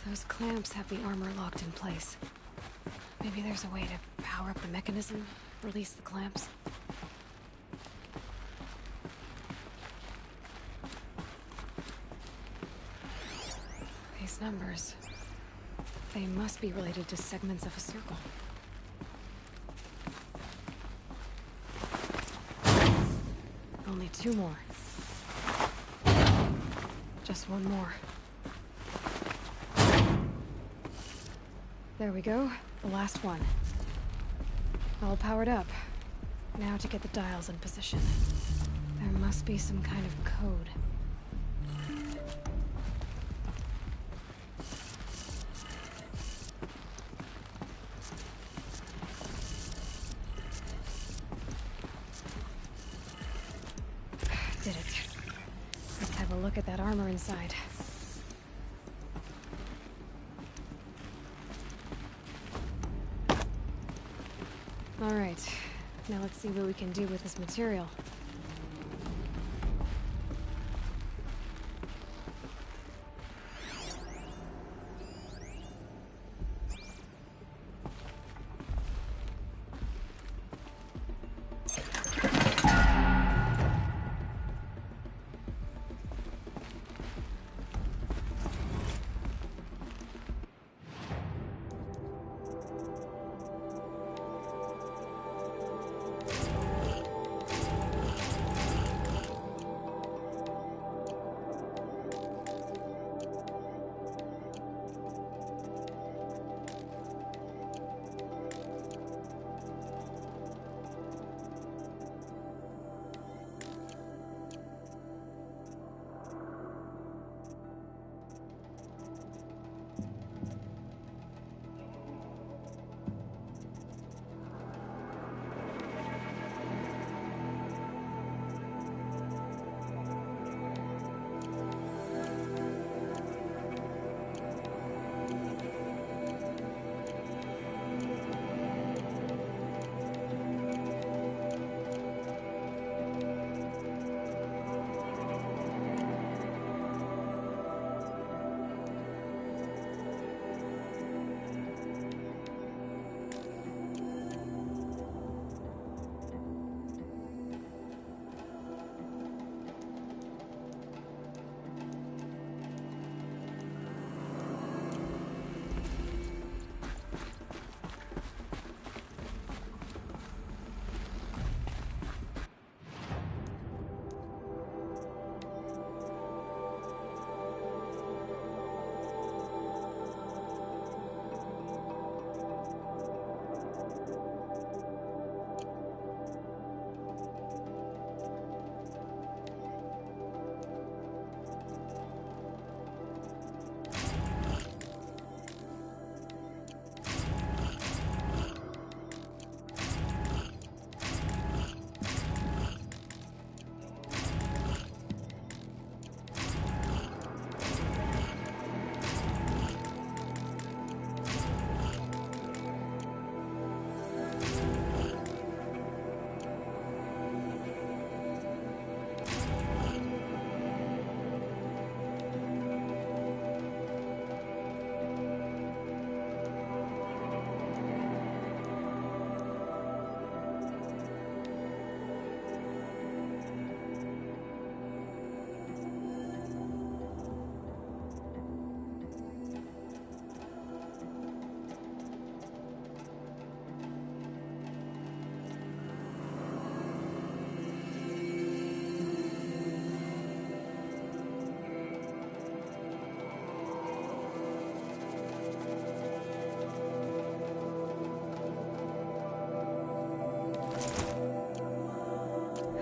Those clamps have the armor locked in place. Maybe there's a way to power up the mechanism, release the clamps. These numbers... they must be related to segments of a circle. Only 2 more. Just 1 more. There we go. The last one. All powered up. Now to get the dials in position. There must be some kind of code. Did it. Let's have a look at that armor inside. All right. Now let's see what we can do with this material.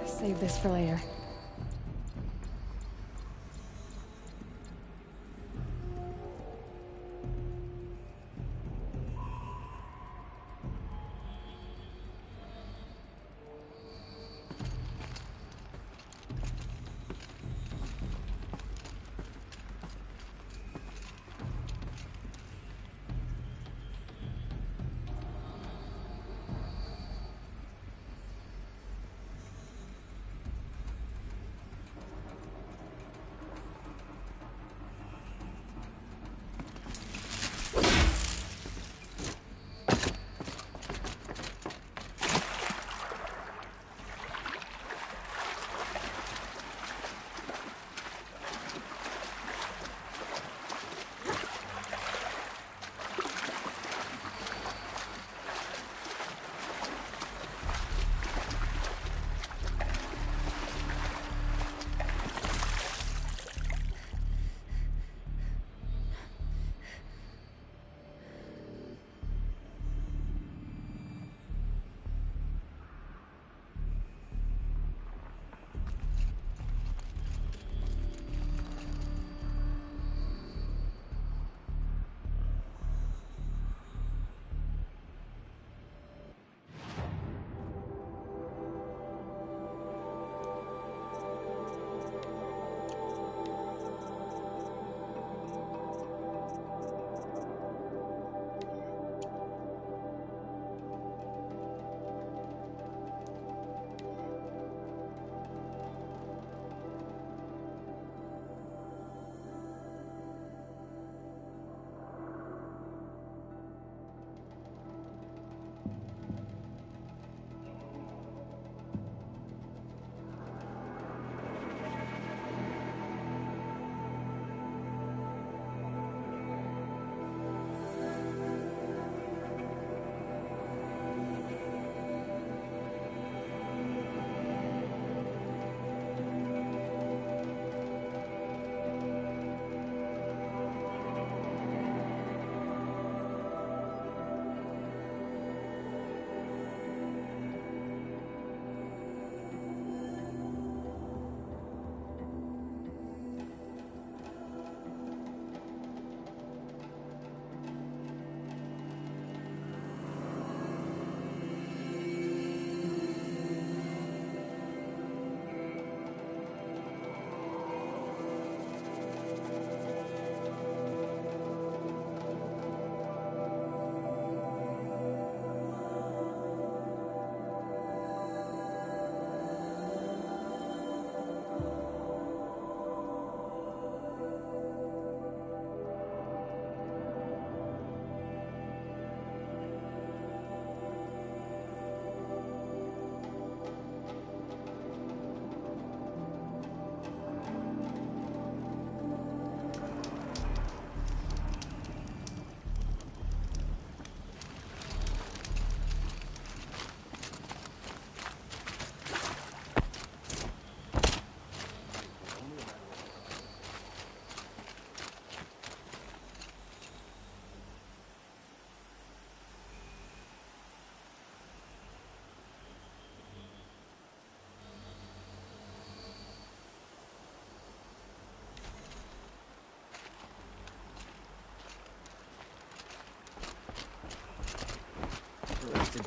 Save this for later.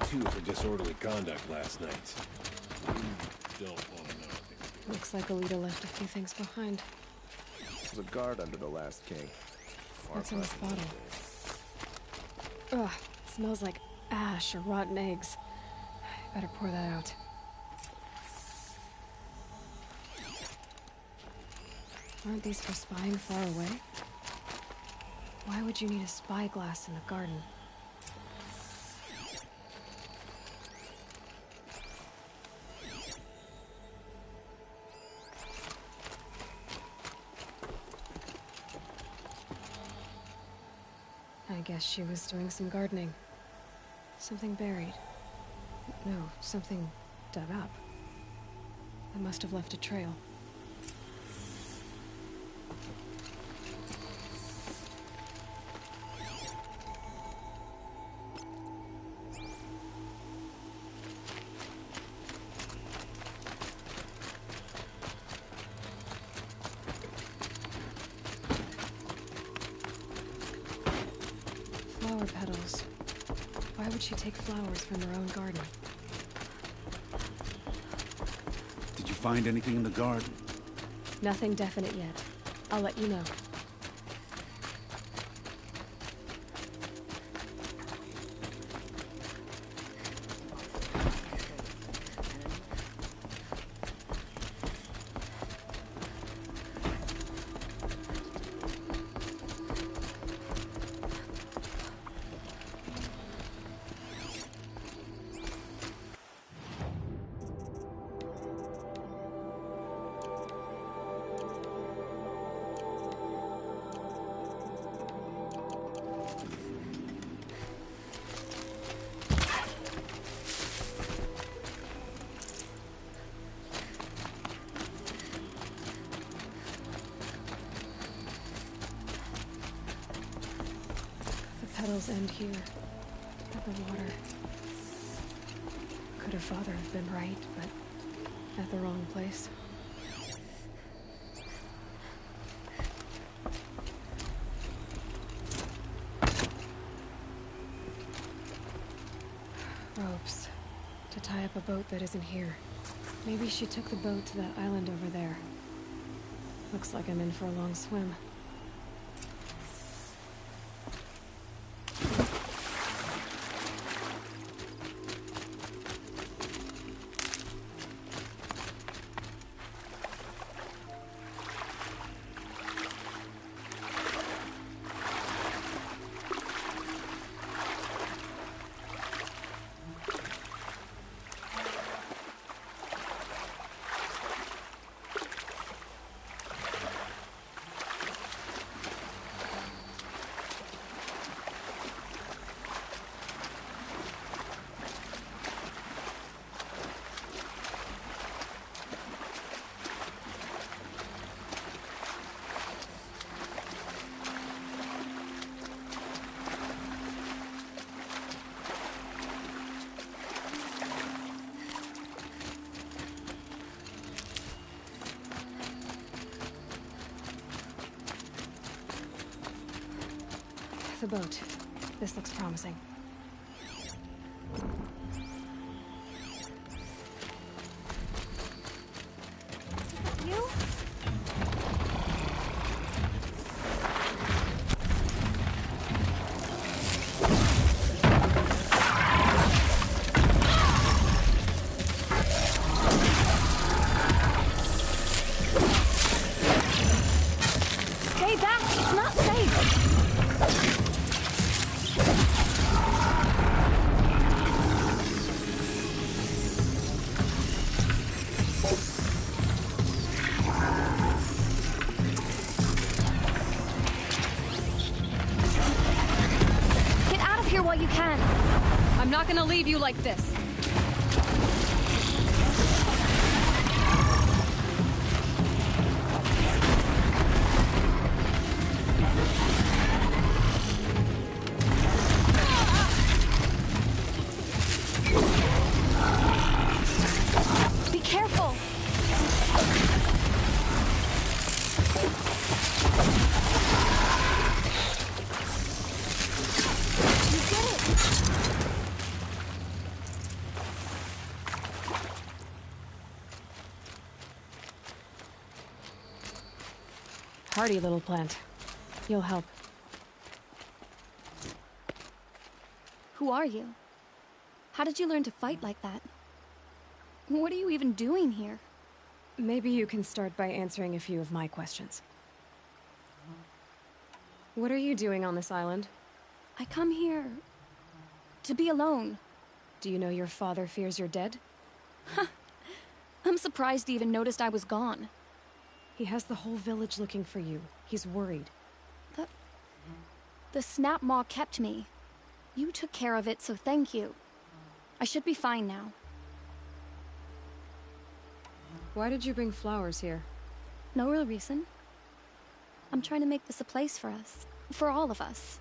2 for disorderly conduct last night. You don't want to know. Looks like Alita left a few things behind. There's a guard under the last king. What's in this bottle? Ugh, it smells like ash or rotten eggs. I better pour that out. Aren't these for spying far away? Why would you need a spyglass in a garden? I guess she was doing some gardening. Something buried. No, something dug up. It must have left a trail. Flower petals. Why would she take flowers from her own garden? Did you find anything in the garden? Nothing definite yet. I'll let you know. Petals end here, at the water. Could her father have been right, but at the wrong place? Ropes. To tie up a boat that isn't here. Maybe she took the boat to that island over there. Looks like I'm in for a long swim. The boat. This looks promising. You? Stay back! It's not safe! While you can. I'm not gonna leave you like this. Be careful. Hardy little plant. You'll help. Who are you? How did you learn to fight like that? What are you even doing here? Maybe you can start by answering a few of my questions. What are you doing on this island? I come here to be alone. Do you know your father fears you're dead? I'm surprised he even noticed I was gone. He has the whole village looking for you. He's worried. The snap maw kept me. You took care of it, so thank you. I should be fine now. Why did you bring flowers here? No real reason. I'm trying to make this a place for us. For all of us.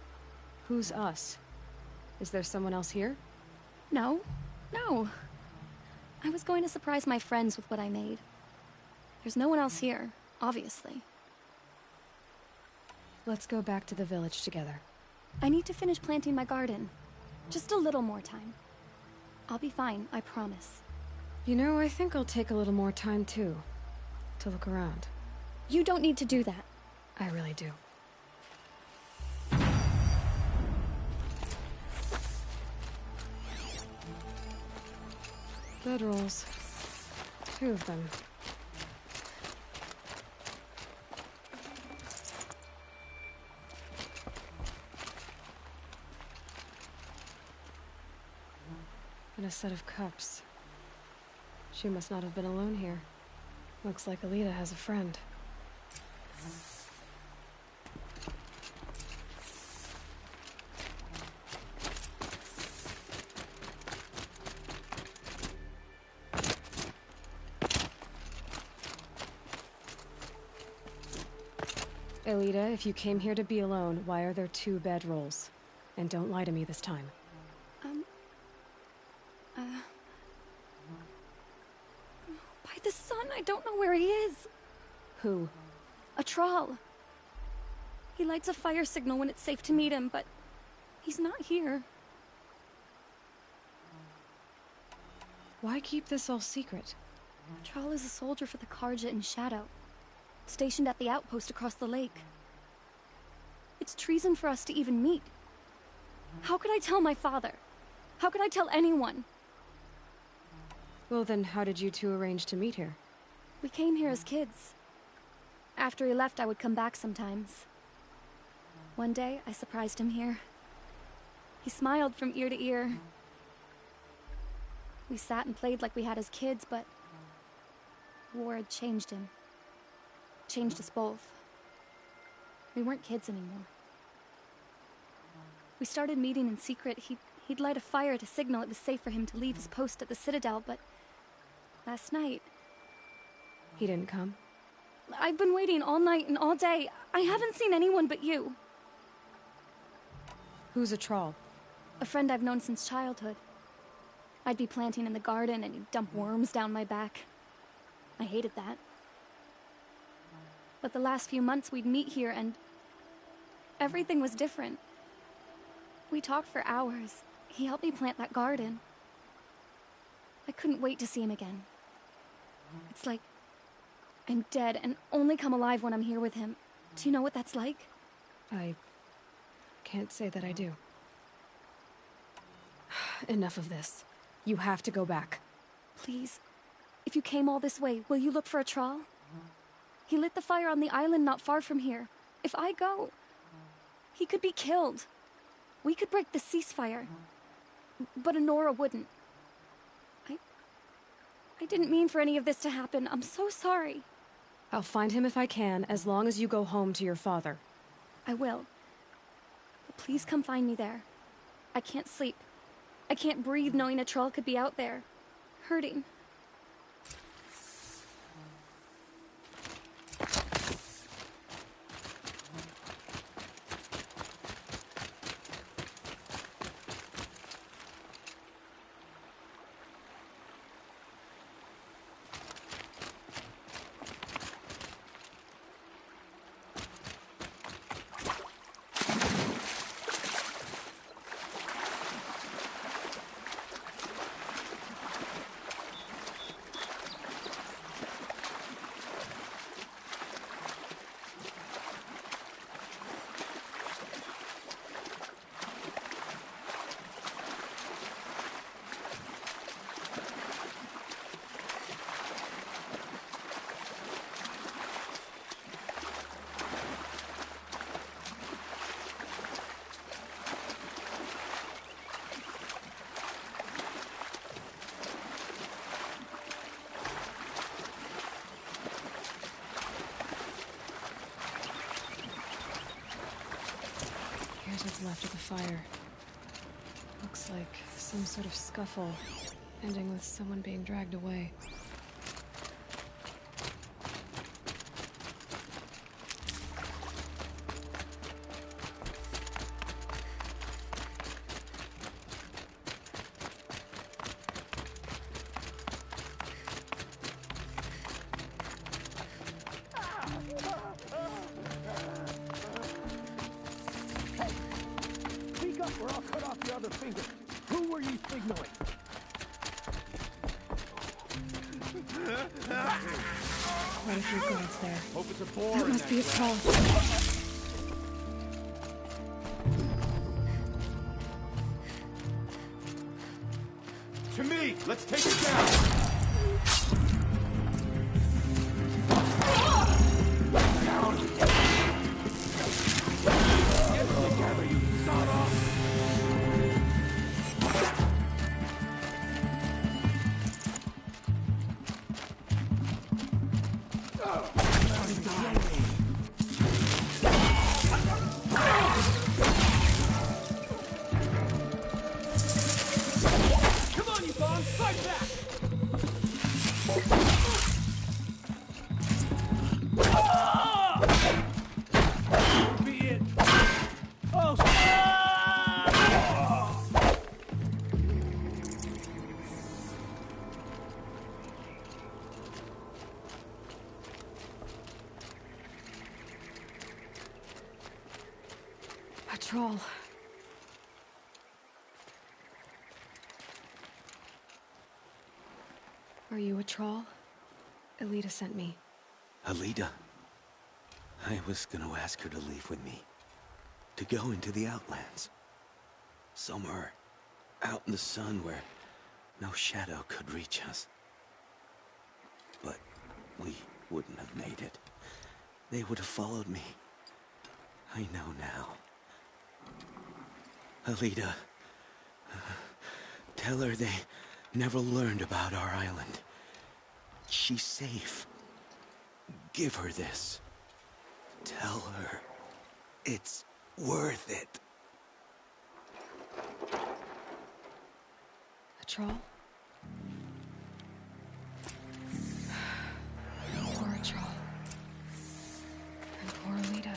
Who's us? Is there someone else here? No. I was going to surprise my friends with what I made. There's no one else here, obviously. Let's go back to the village together. I need to finish planting my garden. Just a little more time. I'll be fine, I promise. You know, I think I'll take a little more time too. To look around. You don't need to do that. I really do. Bedrolls. 2 of them. And a set of cups. She must not have been alone here. Looks like Alita has a friend. Alita, if you came here to be alone, why are there 2 bedrolls? And don't lie to me this time. By the sun, I don't know where he is. Who? A troll. He lights a fire signal when it's safe to meet him, but he's not here. Why keep this all secret? Troll is a soldier for the Karja in Shadow, stationed at the outpost across the lake. It's treason for us to even meet. How could I tell my father? How could I tell anyone? Well then, how did you 2 arrange to meet here? We came here as kids. After he left, I would come back sometimes. One day, I surprised him here. He smiled from ear to ear. We sat and played like we had as kids, but war had changed him. Changed us both. We weren't kids anymore. We started meeting in secret. He'd light a fire to signal it was safe for him to leave his post at the Citadel, but last night... He didn't come? I've been waiting all night and all day. I haven't seen anyone but you. Who's a troll? A friend I've known since childhood. I'd be planting in the garden and he'd dump worms down my back. I hated that. But the last few months we'd meet here and everything was different. We talked for hours. He helped me plant that garden. I couldn't wait to see him again. It's like I'm dead and only come alive when I'm here with him. Do you know what that's like? I can't say that I do. Enough of this. You have to go back. Please. If you came all this way, will you look for a troll? He lit the fire on the island not far from here. If I go, he could be killed. We could break the ceasefire. But Honora wouldn't. I didn't mean for any of this to happen. I'm so sorry. I'll find him if I can, as long as you go home to your father. I will. But please come find me there. I can't sleep. I can't breathe knowing a troll could be out there, hurting. What is left of the fire? Looks like some sort of scuffle, ending with someone being dragged away. Speak up or I'll cut off your other finger. Who were you signaling? Quite a few guards there. Hope it's a bore. That must be a troll. To me! Let's take it down! Come on, you bombs! Fight back! Be it. Oh, A troll. Are you a troll? Elita sent me. Alida. I was gonna ask her to leave with me. To go into the Outlands. Somewhere out in the sun where no shadow could reach us. But we wouldn't have made it. They would have followed me. I know now. Alida, tell her they never learned about our island. She's safe. Give her this. Tell her it's worth it. A troll? Poor troll. And poor Alita.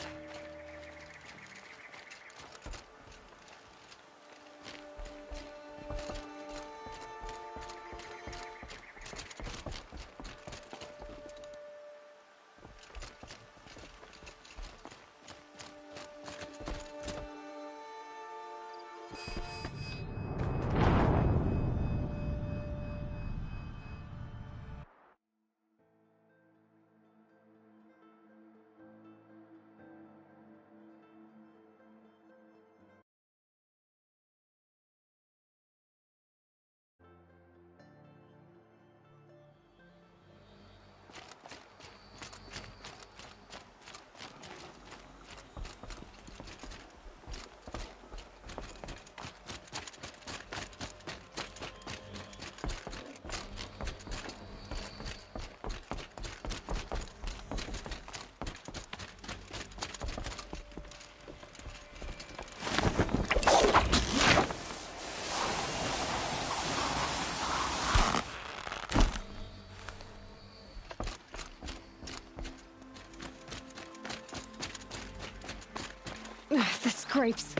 The scrapes.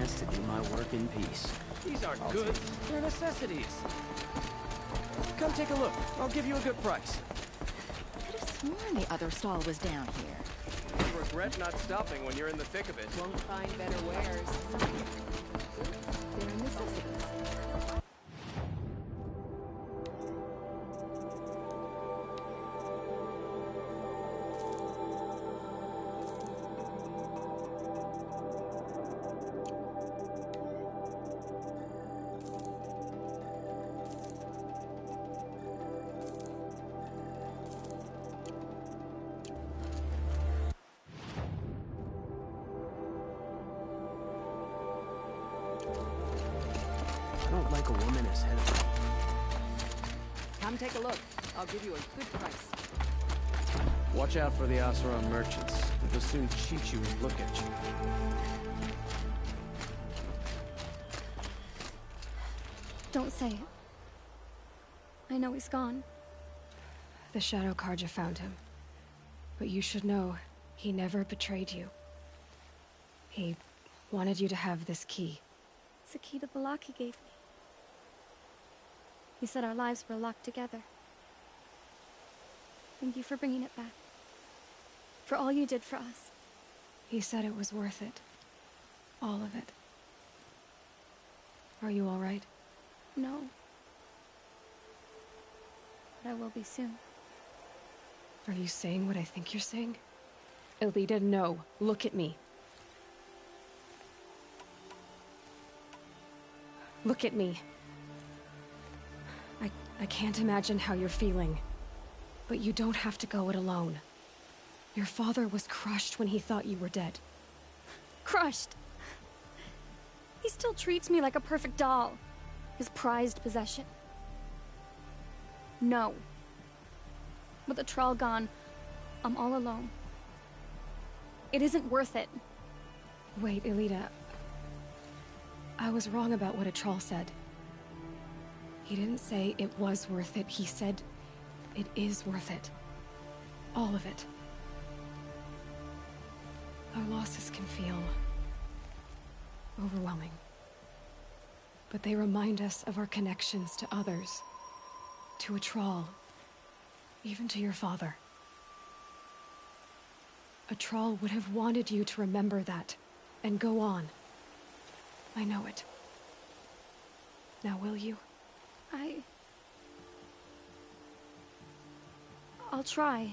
chance to do my work in peace. These aren't goods, they're necessities. Come take a look. I'll give you a good price. Could have sworn the other stall was down here. You regret not stopping when you're in the thick of it. Won't find better wares. They're necessities. I don't like a woman as head of... Come take a look. I'll give you a good price. Watch out for the Asura merchants. They'll soon cheat you and look at you. Don't say it. I know he's gone. The Shadow Karja found him. But you should know, he never betrayed you. He wanted you to have this key. It's the key to the lock he gave me. He said our lives were locked together. Thank you for bringing it back. For all you did for us. He said it was worth it. All of it. Are you all right? No. But I will be soon. Are you saying what I think you're saying? Elita, no. Look at me. Look at me. I can't imagine how you're feeling. But you don't have to go it alone. Your father was crushed when he thought you were dead. Crushed! He still treats me like a perfect doll. His prized possession. No. With the Troll gone, I'm all alone. It isn't worth it. Wait, Elita. I was wrong about what a troll said. He didn't say it was worth it. He said it is worth it. All of it. Our losses can feel overwhelming. But they remind us of our connections to others, to a troll, even to your father. A troll would have wanted you to remember that and go on. I know it. Now will you? I'll try.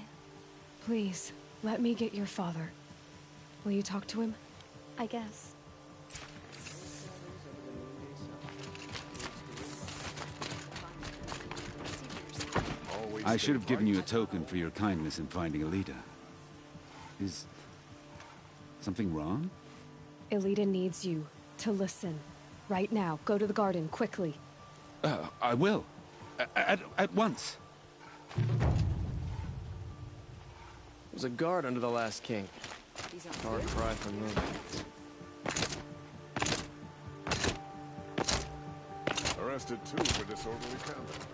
Please, let me get your father. Will you talk to him? I guess. I should have given you a token for your kindness in finding Elita. Is something wrong? Elita needs you to listen. Right now. Go to the garden, quickly. I will. At once. There's a guard under the last king. Far cry from moving. Arrested too for disorderly conduct.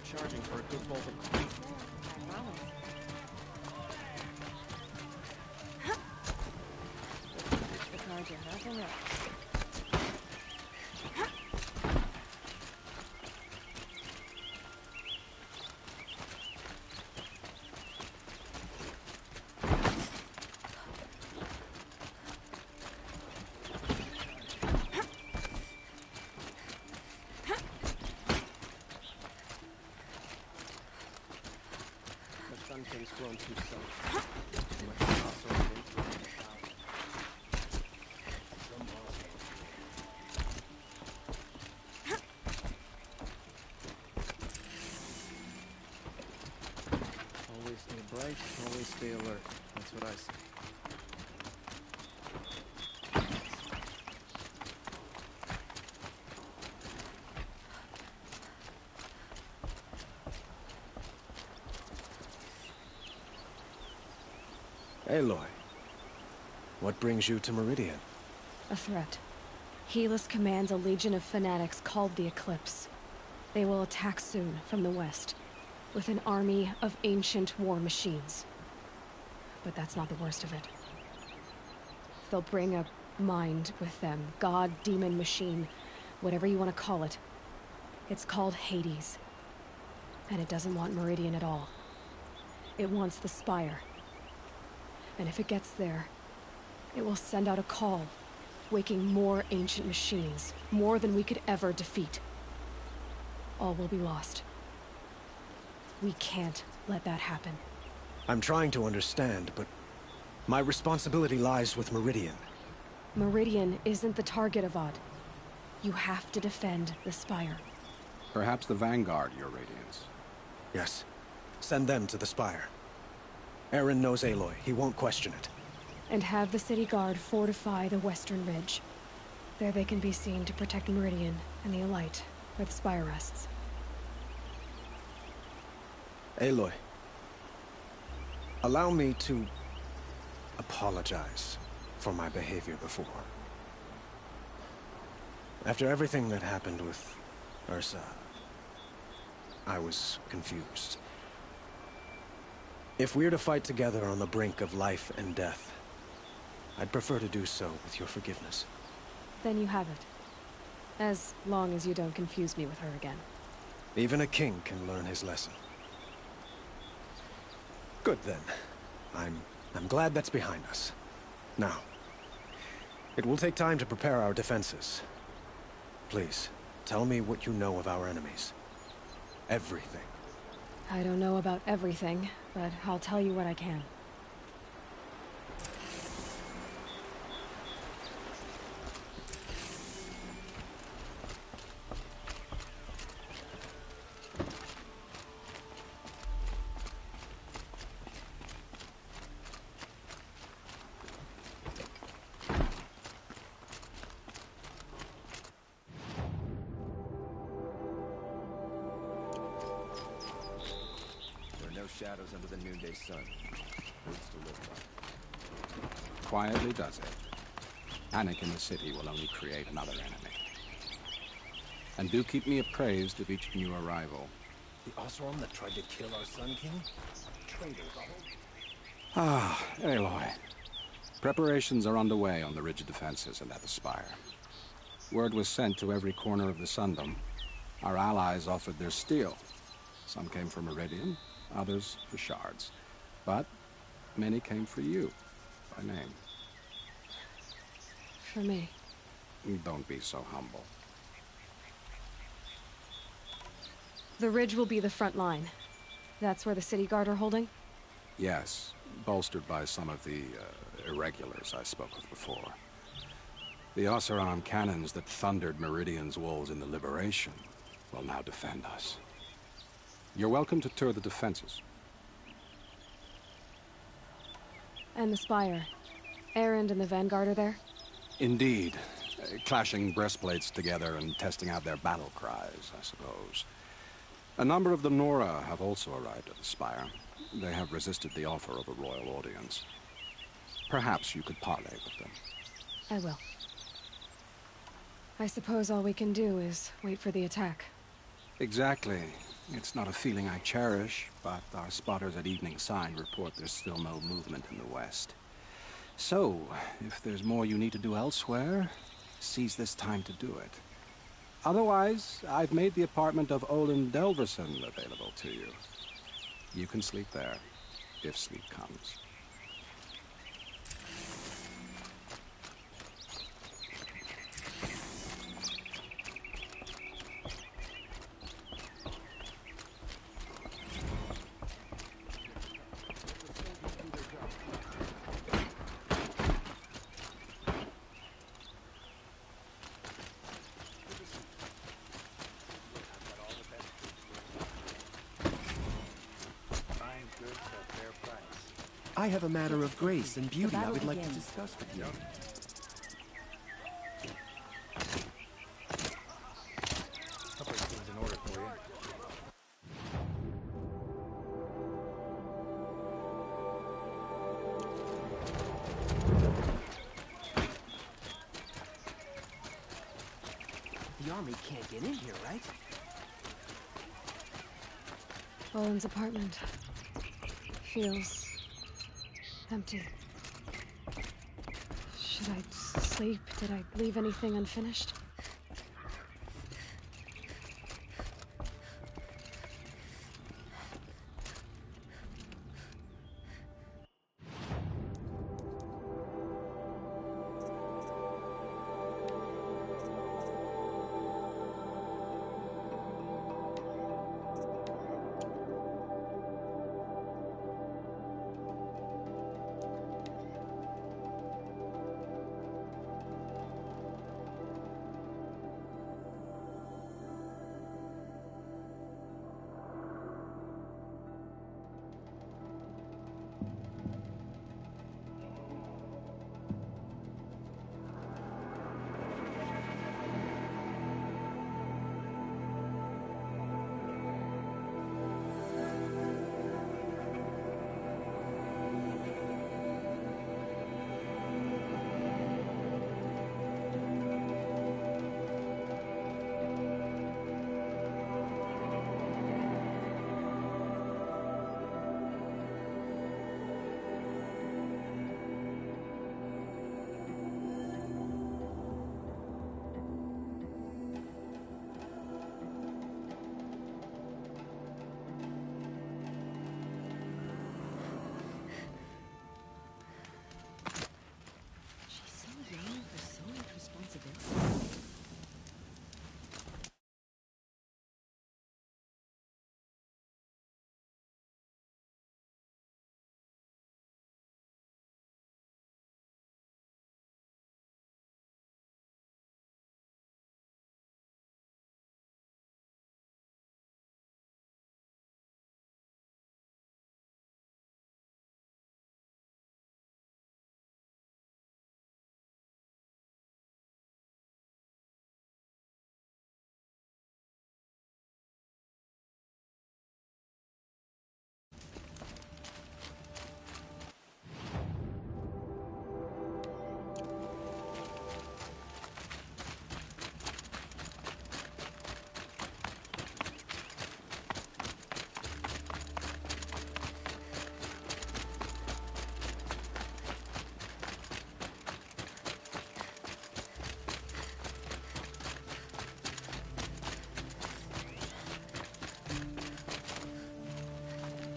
Charging for a good bowl of Careful now. Things grown too soft. Too much muscle and influence. Always stay bright, always stay alert. That's what I say. Aloy, what brings you to Meridian? A threat. Helis commands a legion of fanatics called the Eclipse. They will attack soon from the west, with an army of ancient war machines. But that's not the worst of it. They'll bring a mind with them, god, demon, machine, whatever you want to call it. It's called Hades. And it doesn't want Meridian at all. It wants the Spire. And if it gets there, it will send out a call, waking more ancient machines, more than we could ever defeat. All will be lost. We can't let that happen. I'm trying to understand, but my responsibility lies with Meridian. Meridian isn't the target, Avad. You have to defend the Spire. Perhaps the Vanguard, Your Radiance. Yes. Send them to the Spire. Eren knows Aloy. He won't question it. And have the city guard fortify the western ridge. There they can be seen to protect Meridian and the Elite, where the Spire rests. Aloy, allow me to apologize for my behavior before. After everything that happened with Ursa, I was confused. If we're to fight together on the brink of life and death, I'd prefer to do so with your forgiveness. Then you have it. As long as you don't confuse me with her again. Even a king can learn his lesson. Good then. I'm glad that's behind us. Now, it will take time to prepare our defenses. Please, tell me what you know of our enemies. Everything. I don't know about everything, but I'll tell you what I can. Shadows under the noonday sun. Roots to live by. Quietly does it. Panic in the city will only create another enemy. And do keep me appraised of each new arrival. The Oseram that tried to kill our Sun King? Traitors, Ah, Aloy. Preparations are underway on the ridge defenses and at the Spire. Word was sent to every corner of the Sundom. Our allies offered their steel. Some came for Meridian, others for shards. But many came for you, by name. For me. Don't be so humble. The ridge will be the front line. That's where the city guard are holding? Yes, bolstered by some of the irregulars I spoke of before. The Oseram cannons that thundered Meridian's walls in the Liberation will now defend us. You're welcome to tour the defenses. And the Spire. Erend and the Vanguard are there? Indeed. Clashing breastplates together and testing out their battle cries, I suppose. A number of the Nora have also arrived at the Spire. They have resisted the offer of a royal audience. Perhaps you could parley with them. I will. I suppose all we can do is wait for the attack. Exactly. It's not a feeling I cherish, but our spotters at Evening Sign report there's still no movement in the west. So, if there's more you need to do elsewhere, seize this time to do it. Otherwise, I've made the apartment of Olin Delverson available to you. You can sleep there, if sleep comes. I have a matter of grace and beauty I would like to discuss with you. Hope everything's in order for you. The army can't get in here, right? Olin's apartment feels empty. Should I sleep? Did I leave anything unfinished?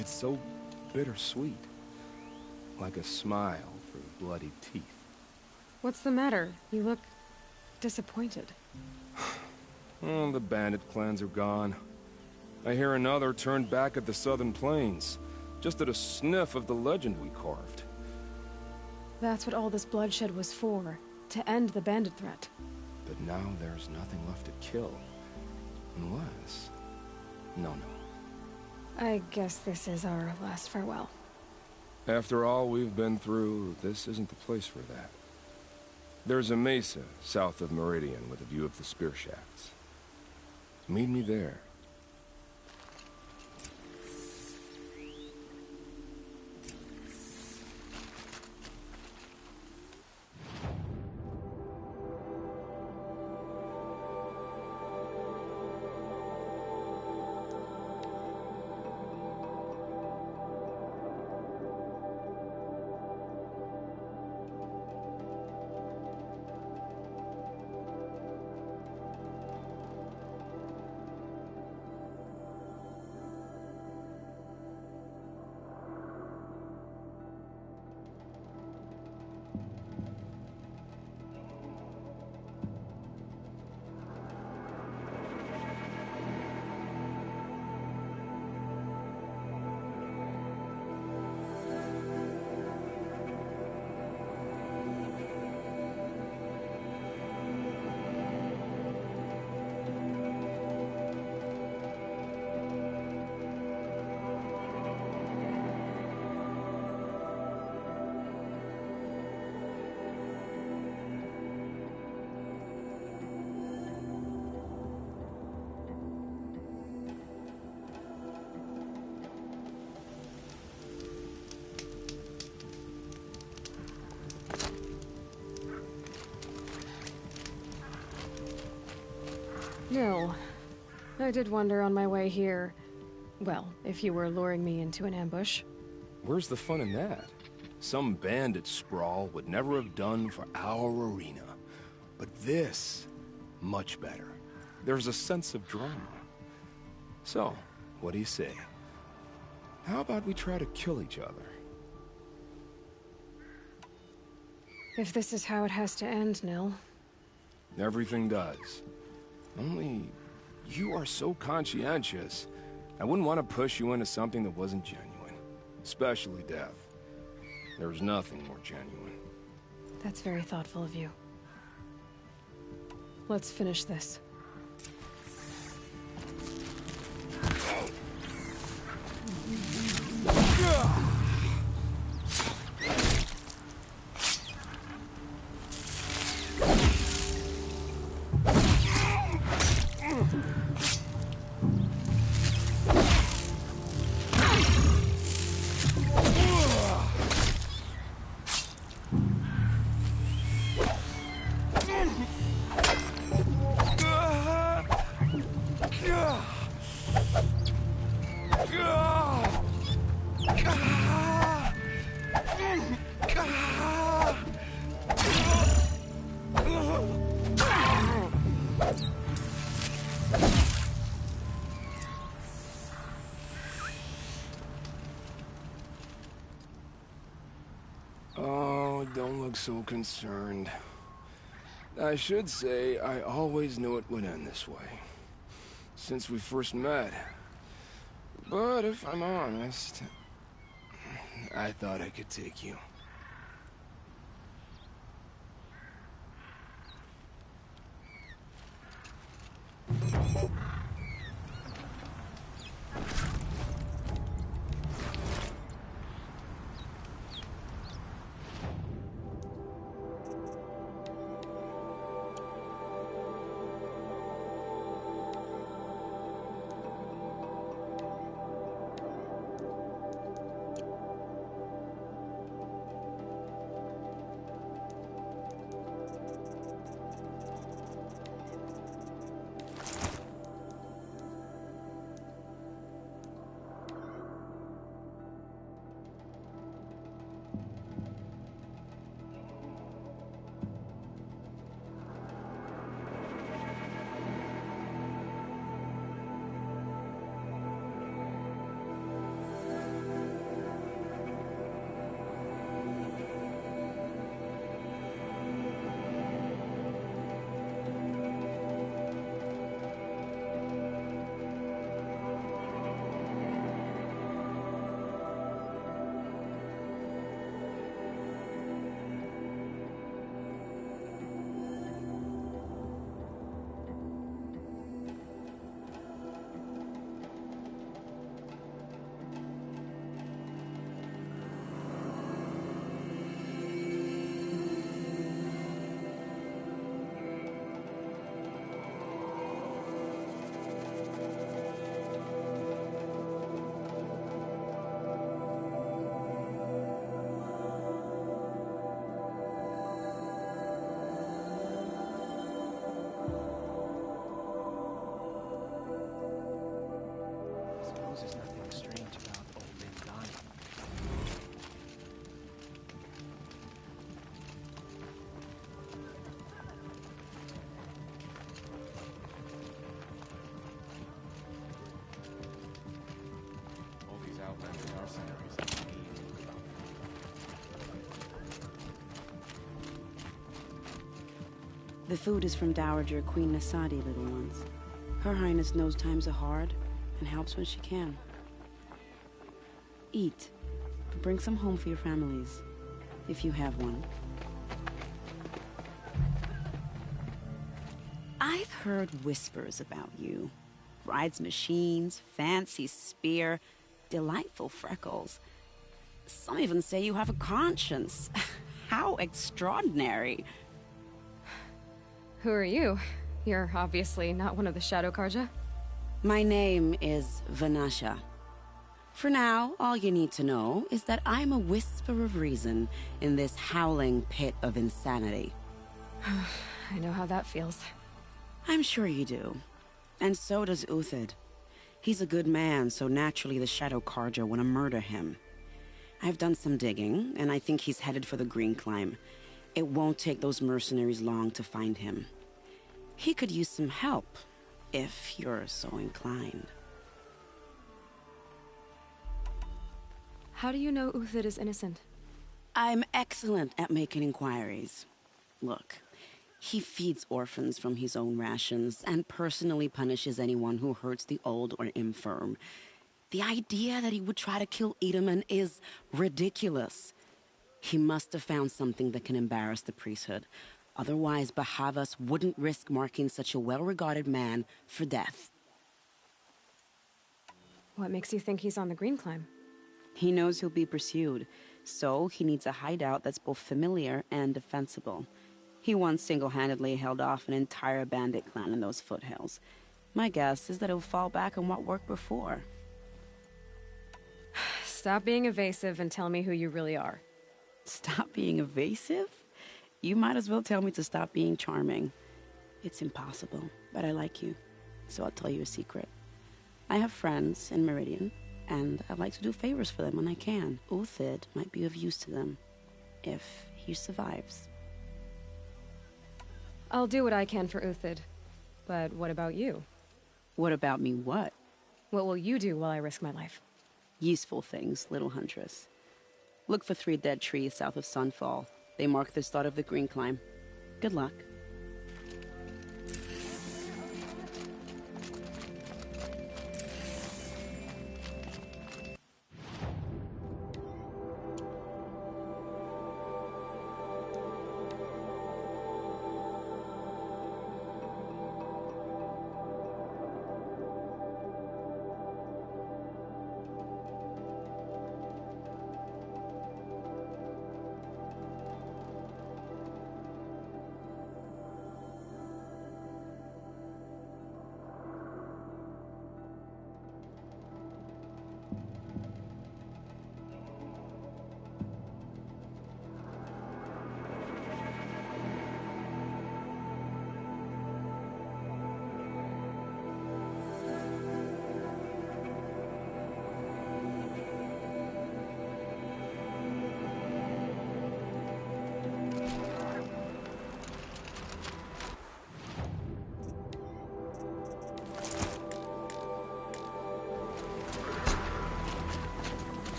It's so bittersweet. Like a smile for bloody teeth. What's the matter? You look disappointed. Oh, the bandit clans are gone. I hear another turned back at the southern plains, just at a sniff of the legend we carved. That's what all this bloodshed was for, to end the bandit threat. But now there's nothing left to kill. Unless... No. I guess this is our last farewell. After all we've been through, this isn't the place for that. There's a mesa south of Meridian with a view of the spear shafts. Meet me there. No. I did wonder on my way here. Well, if you were luring me into an ambush. Where's the fun in that? Some bandit sprawl would never have done for our arena. But this, much better. There's a sense of drama. So, what do you say? How about we try to kill each other? If this is how it has to end, Nil. Everything does. Only, you are so conscientious. I wouldn't want to push you into something that wasn't genuine. Especially death. There's nothing more genuine. That's very thoughtful of you. Let's finish this. Oh, don't look so concerned. I should say, I always knew it would end this way. Since we first met. But if I'm honest, I thought I could take you. There's nothing strange about old men dying. All these outlandish mercenaries are The food is from Dowager Queen Nasadi, little ones. Her Highness knows times are hard and helps when she can. Eat, but bring some home for your families, if you have one. I've heard whispers about you. Rides machines, fancy spear, delightful freckles. Some even say you have a conscience. How extraordinary. Who are you? You're obviously not one of the Shadow Karja. My name is Vanasha. For now, all you need to know is that I'm a whisper of reason in this howling pit of insanity. I know how that feels. I'm sure you do. And so does Uthid. He's a good man, so naturally the Shadow Carja want to murder him. I've done some digging, and I think he's headed for the Green Climb. It won't take those mercenaries long to find him. He could use some help, if you're so inclined. How do you know Uthid is innocent? I'm excellent at making inquiries. Look, he feeds orphans from his own rations and personally punishes anyone who hurts the old or infirm. The idea that he would try to kill Edelman is ridiculous. He must have found something that can embarrass the priesthood. Otherwise, Bahavas wouldn't risk marking such a well-regarded man for death. What makes you think he's on the Green Climb? He knows he'll be pursued, so he needs a hideout that's both familiar and defensible. He once single-handedly held off an entire bandit clan in those foothills. My guess is that he'll fall back on what worked before. Stop being evasive and tell me who you really are. Stop being evasive? You might as well tell me to stop being charming. It's impossible, but I like you, so I'll tell you a secret. I have friends in Meridian, and I like to do favors for them when I can. Uthid might be of use to them, if he survives. I'll do what I can for Uthid, but what about you? What about me what? What will you do while I risk my life? Useful things, little huntress. Look for 3 dead trees south of Sunfall. They mark the start of the Green Climb. Good luck.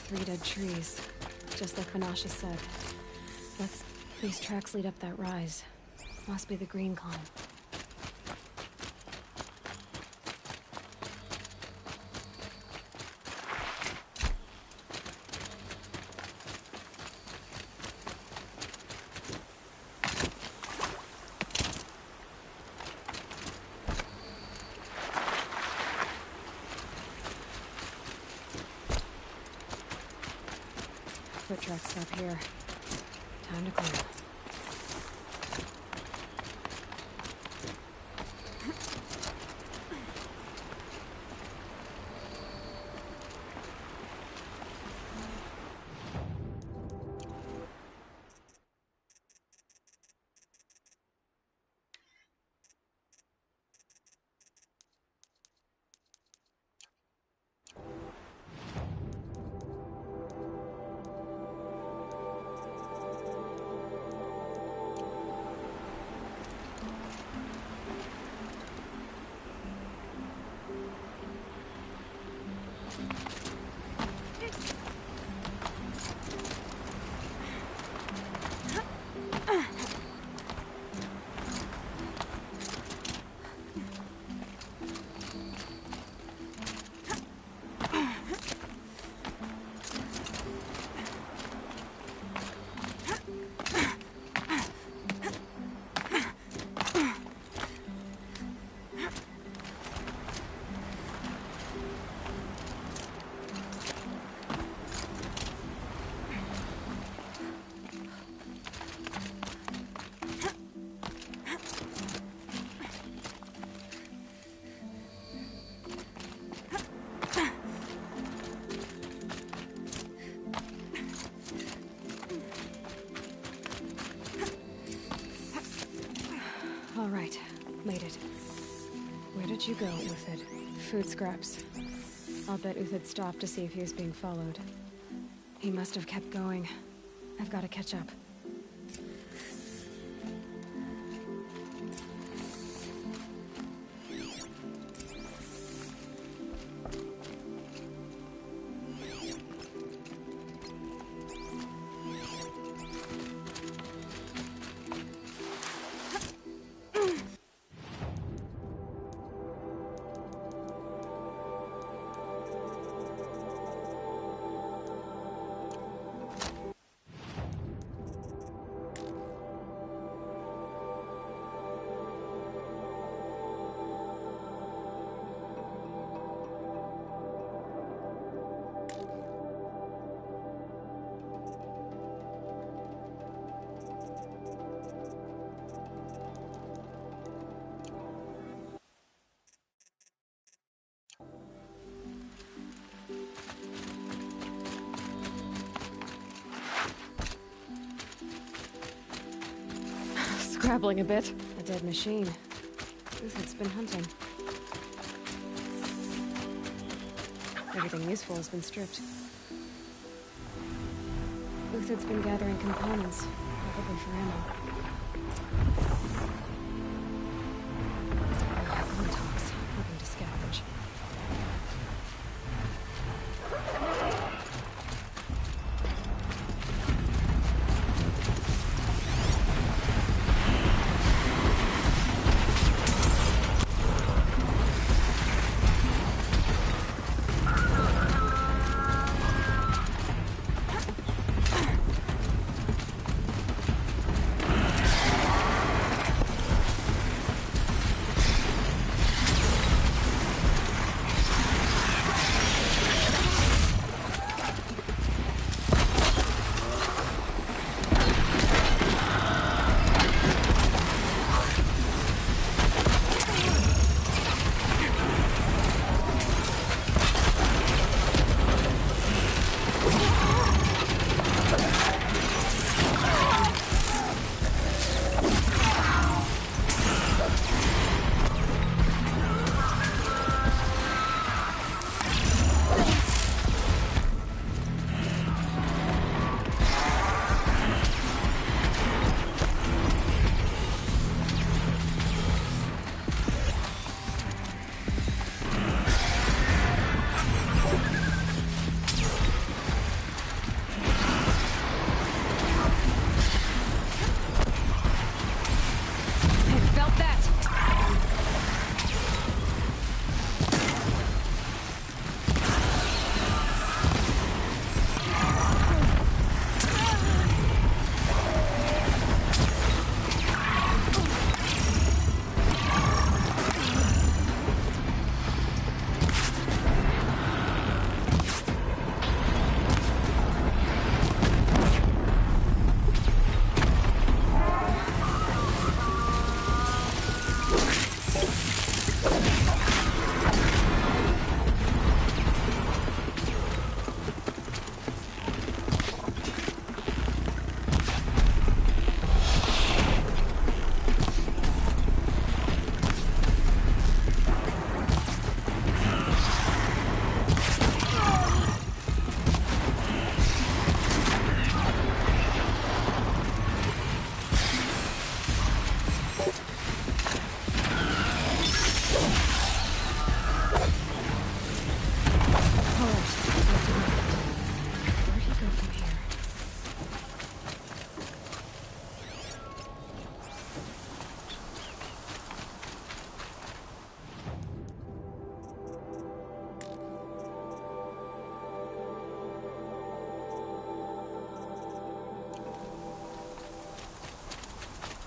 Three dead trees, just like Vanasha said. These tracks lead up that rise. Must be the Green Climb. Foot tracks stop here. Time to clear. Made it. Where did you go, Uthid? Food scraps. I'll bet Uthid stopped to see if he was being followed. He must have kept going. I've got to catch up. Scrabbling a bit. A dead machine. Uthid's been hunting. Everything useful has been stripped. Uthid's been gathering components, probably for ammo. Talks, hoping to scavenge.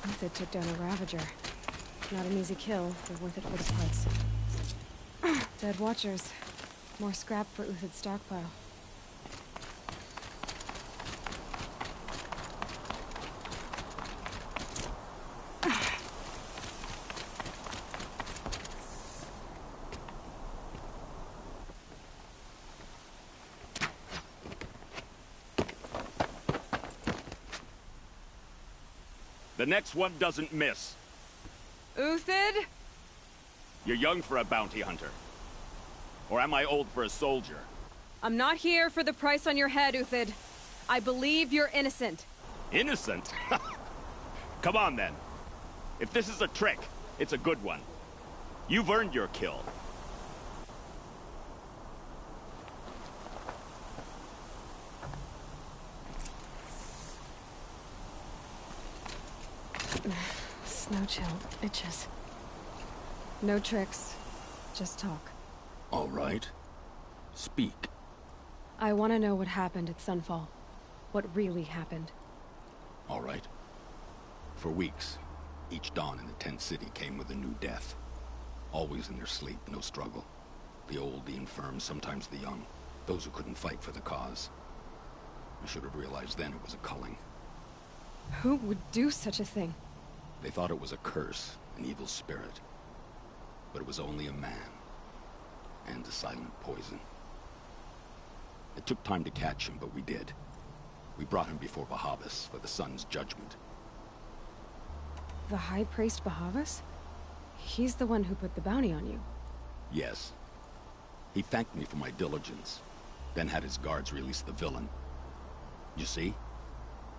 Uthid took down a Ravager. Not an easy kill, but worth it for the parts. Dead Watchers. More scrap for Uthid's stockpile. The next one doesn't miss. Uthid? You're young for a bounty hunter. Or am I old for a soldier? I'm not here for the price on your head, Uthid. I believe you're innocent. Innocent? Come on, then. If this is a trick, it's a good one. You've earned your kill. Snow chill. Itches. No tricks. Just talk. All right. Speak. I want to know what happened at Sunfall. What really happened. All right. For weeks, each dawn in the tent city came with a new death. Always in their sleep, no struggle. The old, the infirm, sometimes the young. Those who couldn't fight for the cause. I should have realized then it was a culling. Who would do such a thing? They thought it was a curse, an evil spirit. But it was only a man. And a silent poison. It took time to catch him, but we did. We brought him before Bahavas for the sun's judgment. The High Priest Bahavas? He's the one who put the bounty on you. Yes. He thanked me for my diligence, then had his guards release the villain. You see?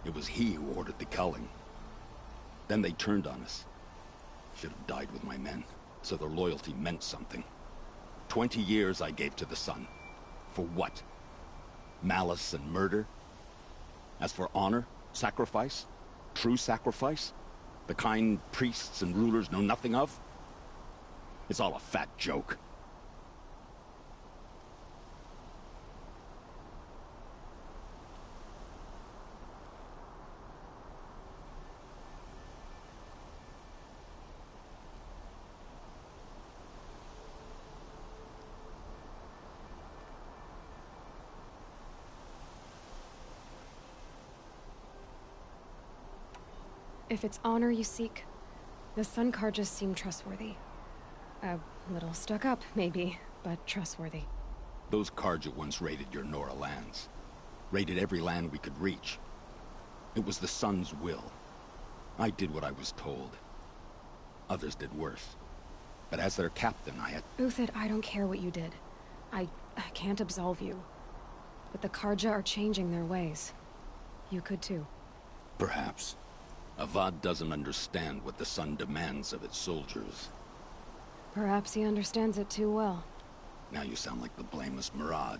It was he who ordered the culling. Then they turned on us. Should have died with my men, so their loyalty meant something. 20 years I gave to the sun. For what? Malice and murder? As for honor, sacrifice, true sacrifice, the kind priests and rulers know nothing of? It's all a fat joke. If it's honor you seek, the Sun Karjas seem trustworthy. A little stuck up, maybe, but trustworthy. Those Karja once raided your Nora lands. Raided every land we could reach. It was the Sun's will. I did what I was told. Others did worse. But as their captain, I had... Uthid, I don't care what you did. I can't absolve you. But the Karja are changing their ways. You could too. Perhaps. Avad doesn't understand what the Sun demands of its soldiers. Perhaps he understands it too well. Now you sound like the blameless Murad.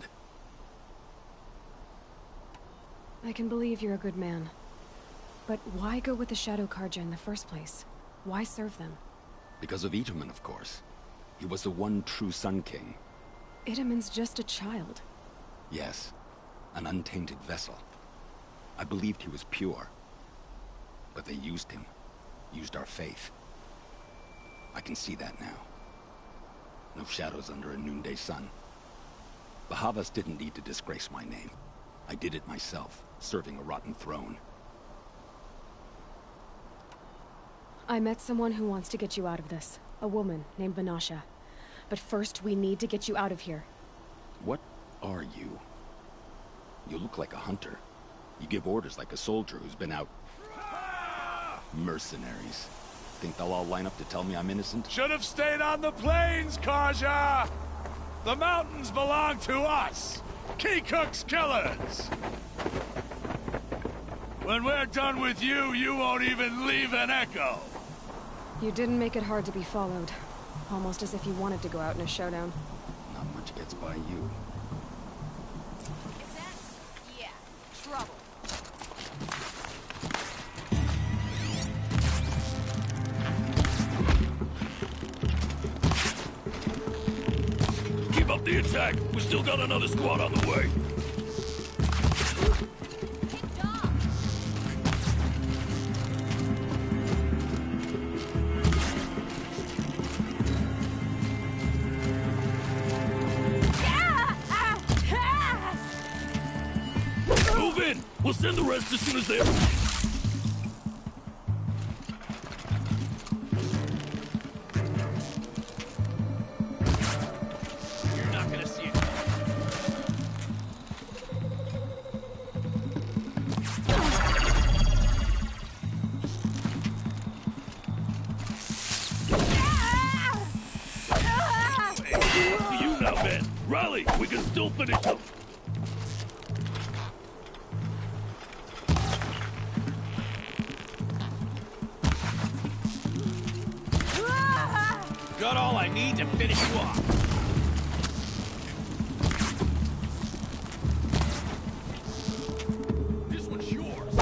I can believe you're a good man. But why go with the Shadow Karja in the first place? Why serve them? Because of Itaman, of course. He was the one true Sun King. Itaman's just a child. Yes. An untainted vessel. I believed he was pure. But they used him. Used our faith. I can see that now. No shadows under a noonday sun. Bahavas didn't need to disgrace my name. I did it myself, serving a rotten throne. I met someone who wants to get you out of this. A woman named Vanasha. But first, we need to get you out of here. What are you? You look like a hunter. You give orders like a soldier who's been out... Mercenaries. Think they'll all line up to tell me I'm innocent? Should have stayed on the plains, Karja! The mountains belong to us! Keecook's killers! When we're done with you, you won't even leave an echo! You didn't make it hard to be followed. Almost as if you wanted to go out in a showdown. Not much gets by you. Is that... yeah, trouble. Keep up the attack! We still got another squad on the way! Move in! We'll send the rest as soon as they're... You're not gonna see it. Rally! We can still finish them! Got all I need to finish you off. This one's yours.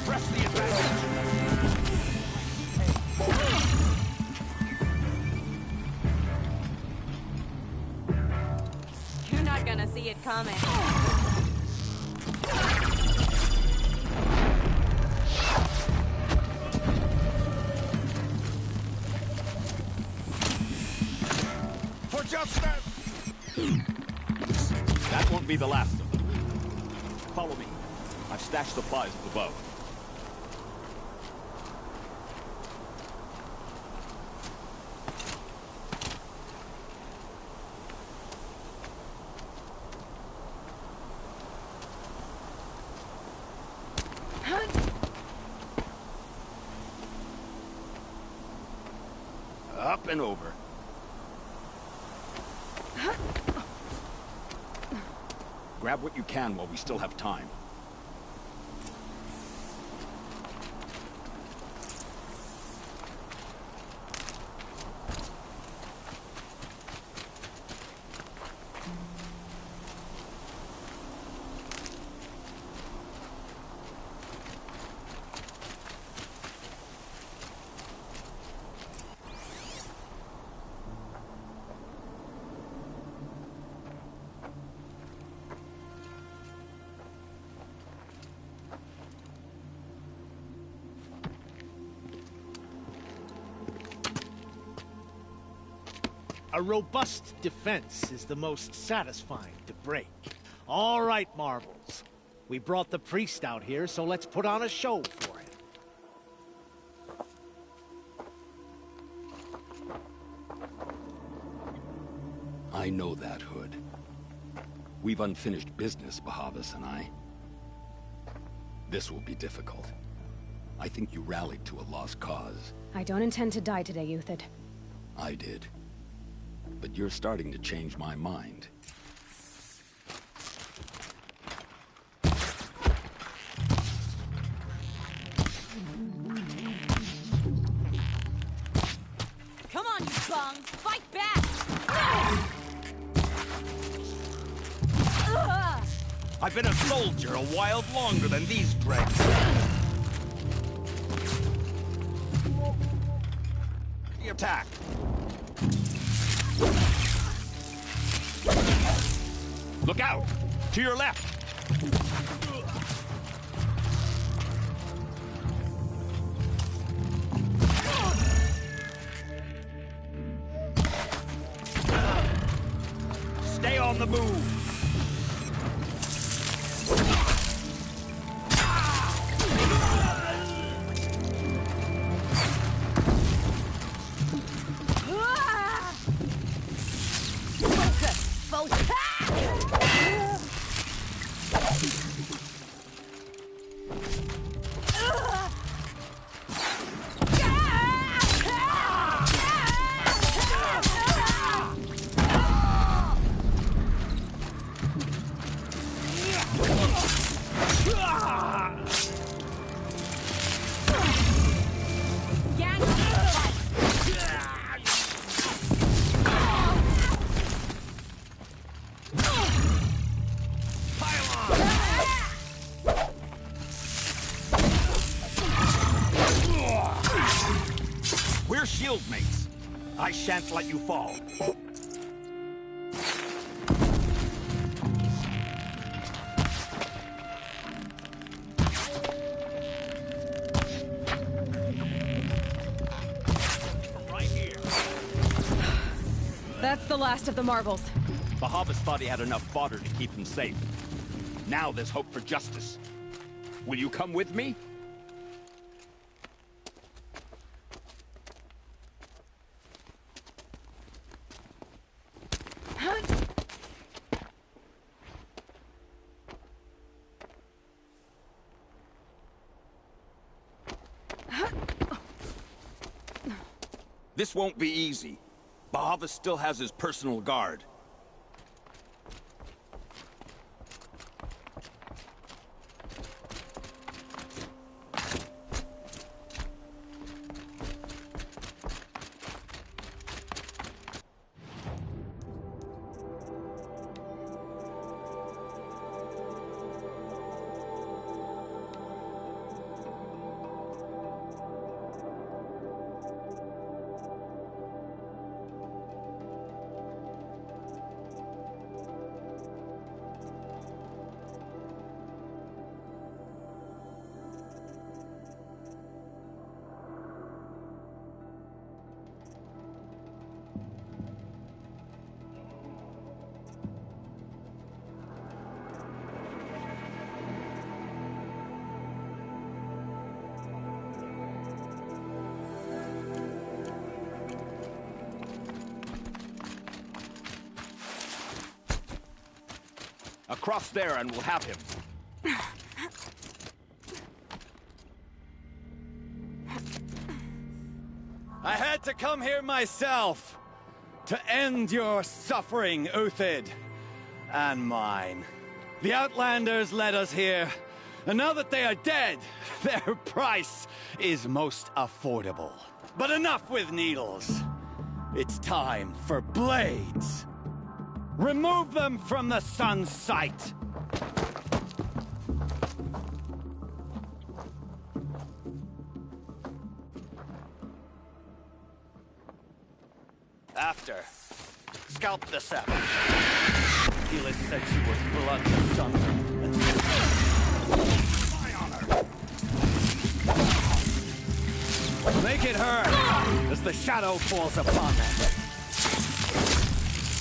Press the advantage. You're not gonna see it coming. For justice! That won't be the last of them. Follow me. I've stashed supplies at the bow. Up and over. Grab what you can while we still have time. A robust defense is the most satisfying to break. All right, Marvels. We brought the priest out here, so let's put on a show for him. I know that, Hood. We've unfinished business, Bahavas and I. This will be difficult. I think you rallied to a lost cause. I don't intend to die today, Euthyd. I did. But you're starting to change my mind. Come on, you bum! Fight back! I've been a soldier a while longer than these dregs. The attack. Look out! To your left! Stay on the move! We're shield mates. I shan't let you fall. Right here. That's the last of the marvels. Bahavas thought he had enough fodder to keep him safe. Now there's hope for justice. Will you come with me? This won't be easy. Bahavas still has his personal guard. Across there and we'll have him. I had to come here myself to end your suffering, Uthid, and mine. The Outlanders led us here, and now that they are dead, their price is most affordable. But enough with needles. It's time for blades. Remove them from the sun's sight! After, scalp the savage. Keyleth said she was blood the sun and my honor. Make it hurt as the shadow falls upon them.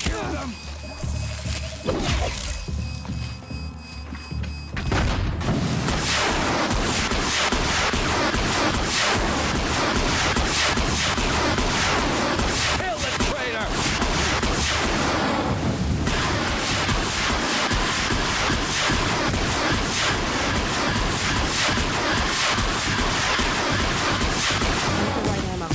Kill them! Kill the traitor! The right ammo.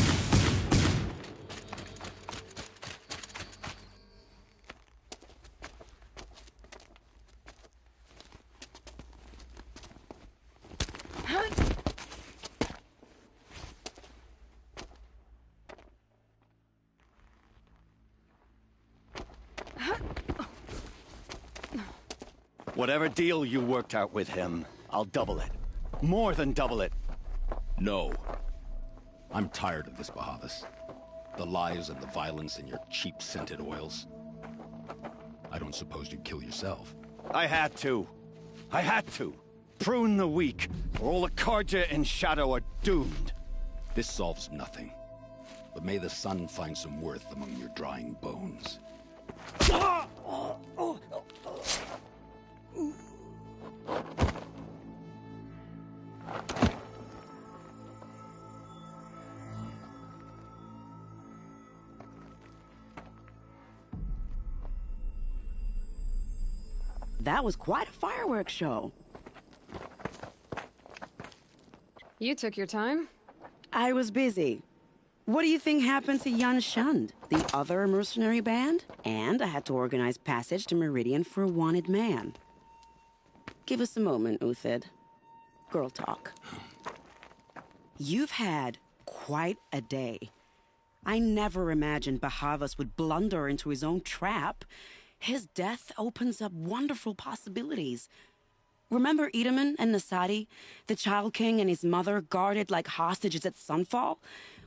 Whatever deal you worked out with him, I'll double it. More than double it. No. I'm tired of this, Bahavas. The lies and the violence and your cheap-scented oils. I don't suppose you'd kill yourself. I had to. I had to. Prune the weak, or all the Karja in Shadow are doomed. This solves nothing. But may the sun find some worth among your drying bones. That was quite a fireworks show. You took your time. I was busy. What do you think happened to Yan Shund, the other mercenary band? And I had to organize passage to Meridian for a wanted man. Give us a moment, Uthid. Girl talk. You've had quite a day. I never imagined Bahavas would blunder into his own trap. His death opens up wonderful possibilities. Remember Edaman and Nasadi, the Child King and his mother guarded like hostages at Sunfall?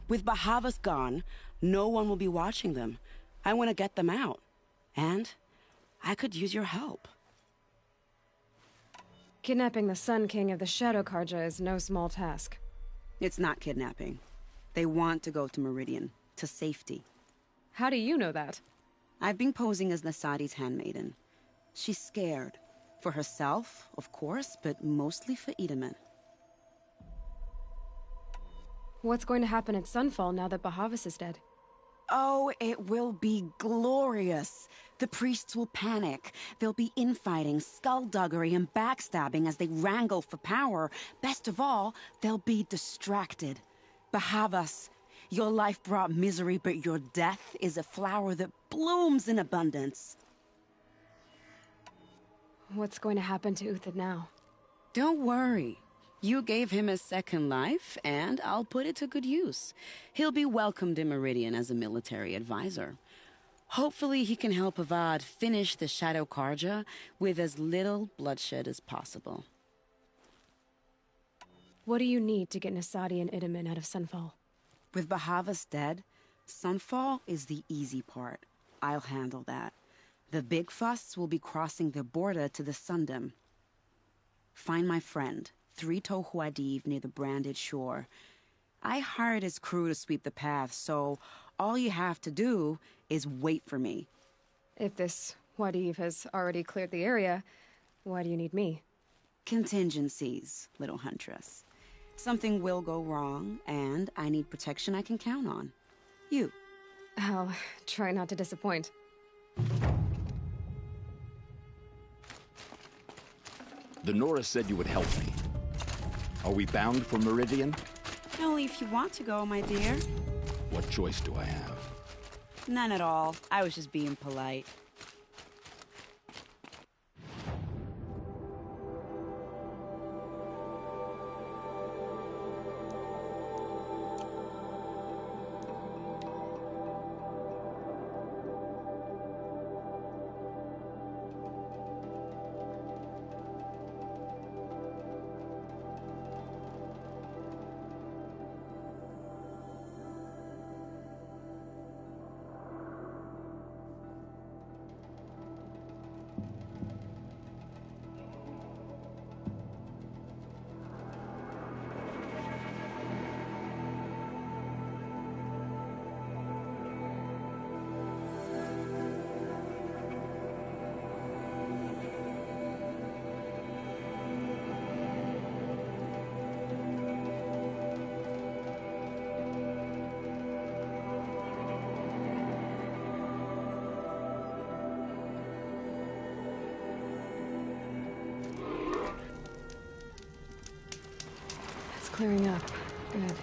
With Bahavas gone, no one will be watching them. I want to get them out. And I could use your help. Kidnapping the Sun King of the Shadow Karja is no small task. It's not kidnapping. They want to go to Meridian, to safety. How do you know that? I've been posing as Nasadi's handmaiden. She's scared. For herself, of course, but mostly for Edaman. What's going to happen at Sunfall now that Bahavas is dead? Oh, it will be glorious. The priests will panic. There'll be infighting, skullduggery, and backstabbing as they wrangle for power. Best of all, they'll be distracted. Bahavas, Your life brought misery, but your death is a flower that blooms in abundance. What's going to happen to Uthid now? Don't worry. You gave him a second life, and I'll put it to good use. He'll be welcomed in Meridian as a military advisor. Hopefully he can help Avad finish the Shadow Karja with as little bloodshed as possible. What do you need to get Nasadi and Idaman out of Sunfall? With Bahavas dead, Sunfall is the easy part. I'll handle that. The big fuss will be crossing the border to the Sundom. Find my friend, 3 Tohuadiv near the branded shore. I hired his crew to sweep the path, so all you have to do is wait for me. If this Wadiv has already cleared the area, why do you need me? Contingencies, little huntress. Something will go wrong, and I need protection I can count on. You. I'll try not to disappoint. The Nora said you would help me. Are we bound for Meridian? Only if you want to go, my dear. What choice do I have? None at all. I was just being polite. Clearing up. Good.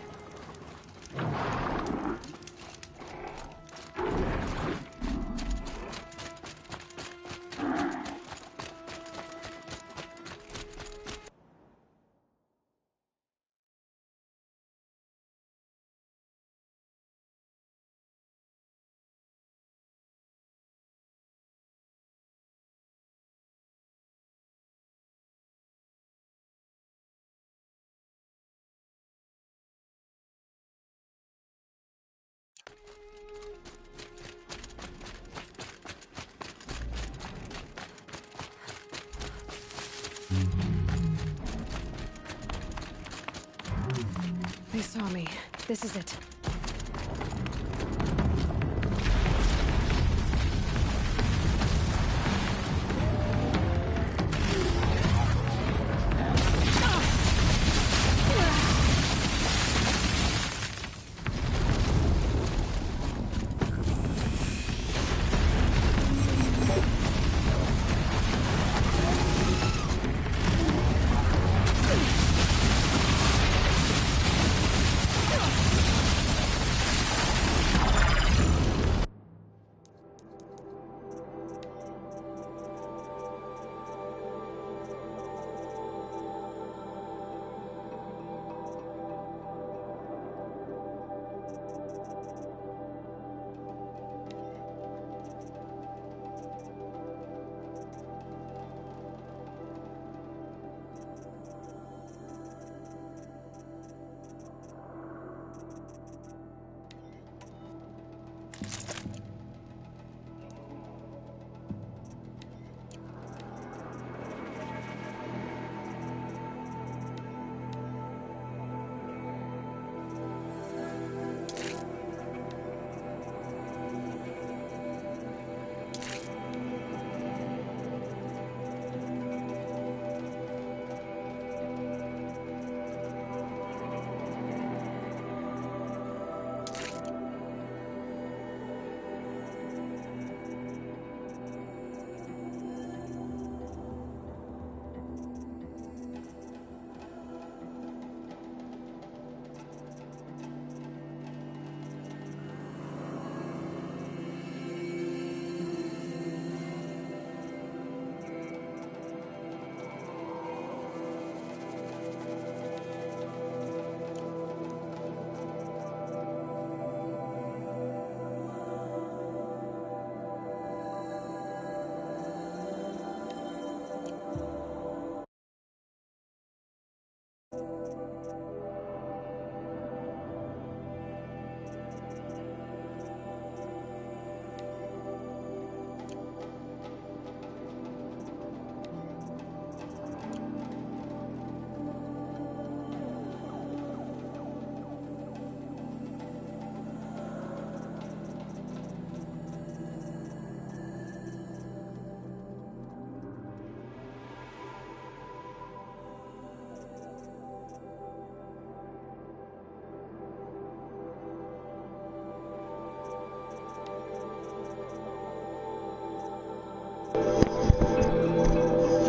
They saw me. This is it.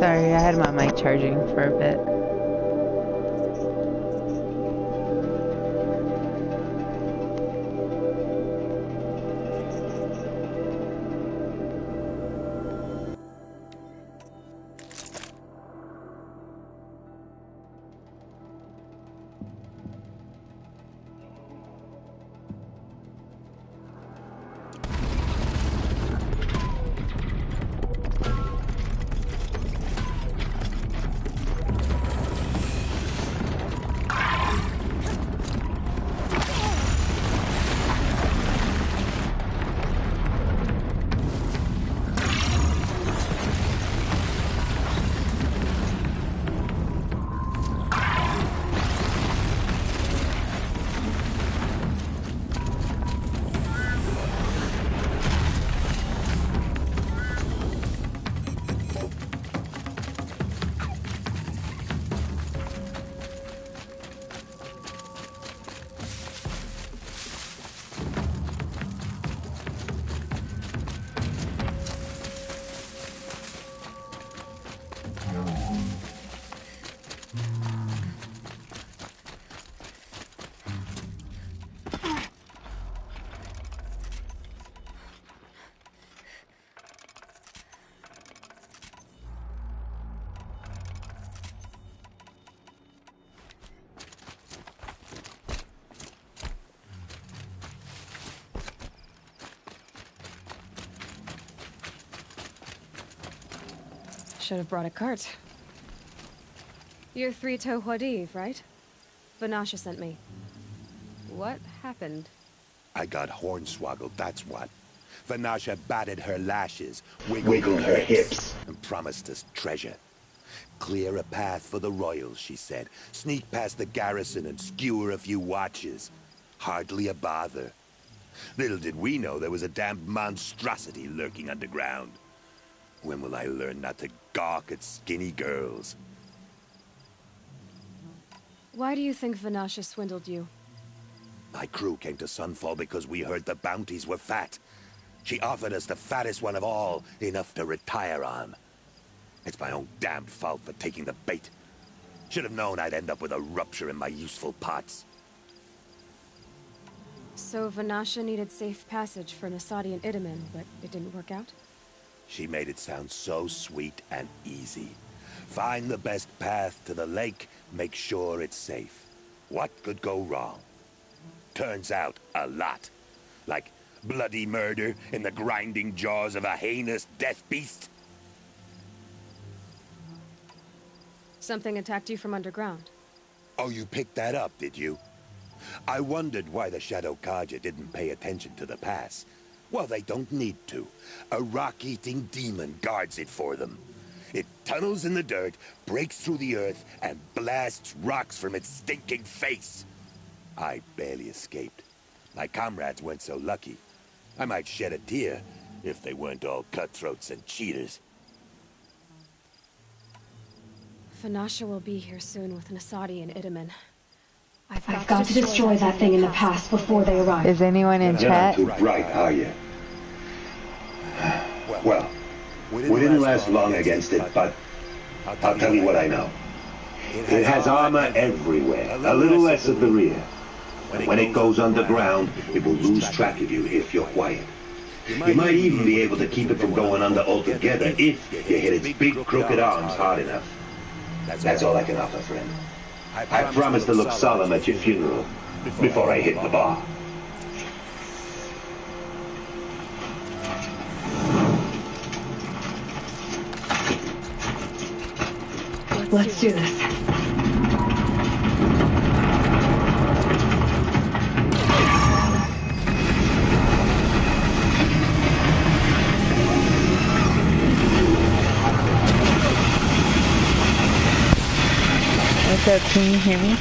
Sorry, I had my mic charging for a bit. Should have brought a cart. You're Three-Toe Huadiv, right? Vanasha sent me. What happened? I got hornswoggled, that's what. Vanasha batted her lashes, wiggled her hips, and promised us treasure. Clear a path for the royals, she said. Sneak past the garrison and skewer a few watches. Hardly a bother. Little did we know there was a damned monstrosity lurking underground. When will I learn not to gawk at skinny girls? Why do you think Vanasha swindled you? My crew came to Sunfall because we heard the bounties were fat. She offered us the fattest one of all, enough to retire on. It's my own damned fault for taking the bait. Should have known I'd end up with a rupture in my useful parts. So Vanasha needed safe passage for Nasadi and Itamen, but it didn't work out? She made it sound so sweet and easy. Find the best path to the lake, make sure it's safe. What could go wrong? Turns out, a lot. Like bloody murder in the grinding jaws of a heinous death beast. Something attacked you from underground. Oh, you picked that up, did you? I wondered why the Shadow Kaja didn't pay attention to the pass. Well, they don't need to. A rock-eating demon guards it for them. It tunnels in the dirt, breaks through the earth, and blasts rocks from its stinking face. I barely escaped. My comrades weren't so lucky. I might shed a tear if they weren't all cutthroats and cheaters. Vanasha will be here soon with Nasadi and Itamen. I've got to destroy that thing in the pass before they arrive. Is anyone in chat? You're not too bright, are you? Well, we didn't last long against it, but I'll tell you what I know. It has armor everywhere, a little less at the rear. When it goes underground, it will lose track of you if you're quiet. You might even be able to keep it from going under altogether if you hit its big crooked arms hard enough. That's all I can offer, friend. I promise to look solemn at your funeral before I hit the bar. Let's do this. What's up? Can you hear me?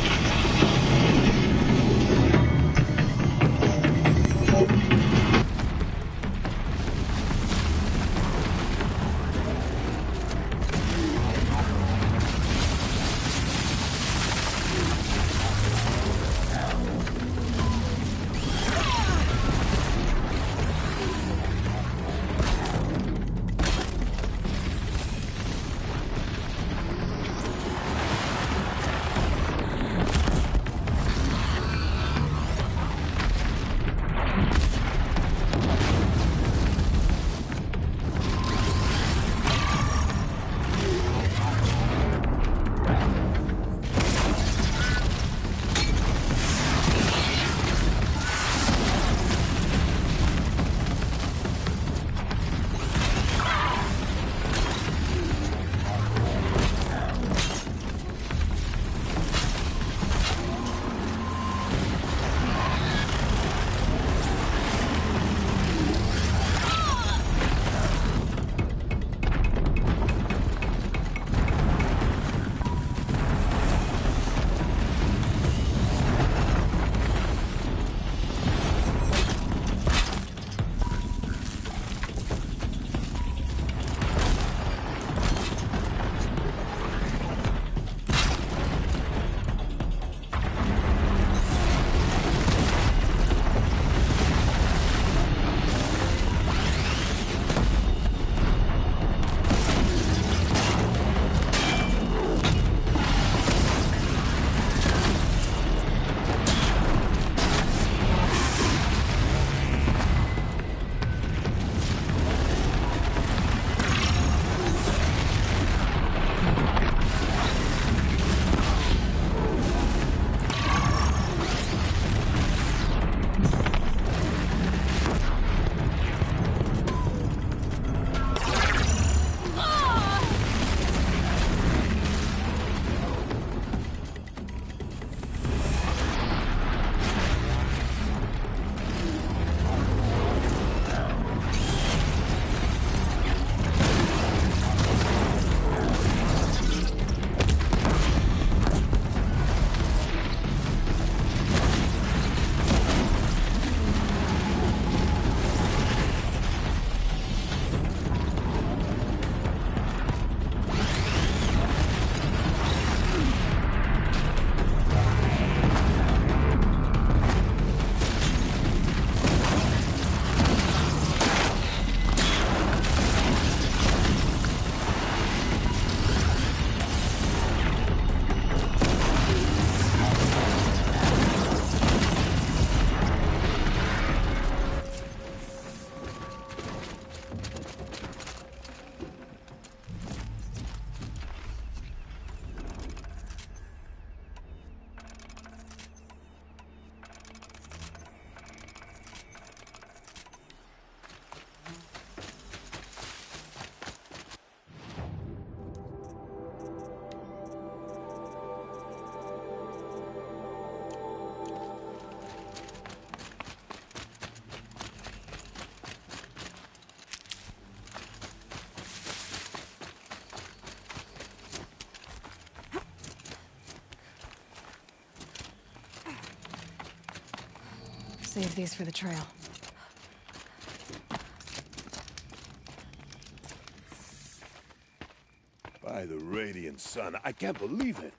Save these for the trail. By the radiant sun, I can't believe it.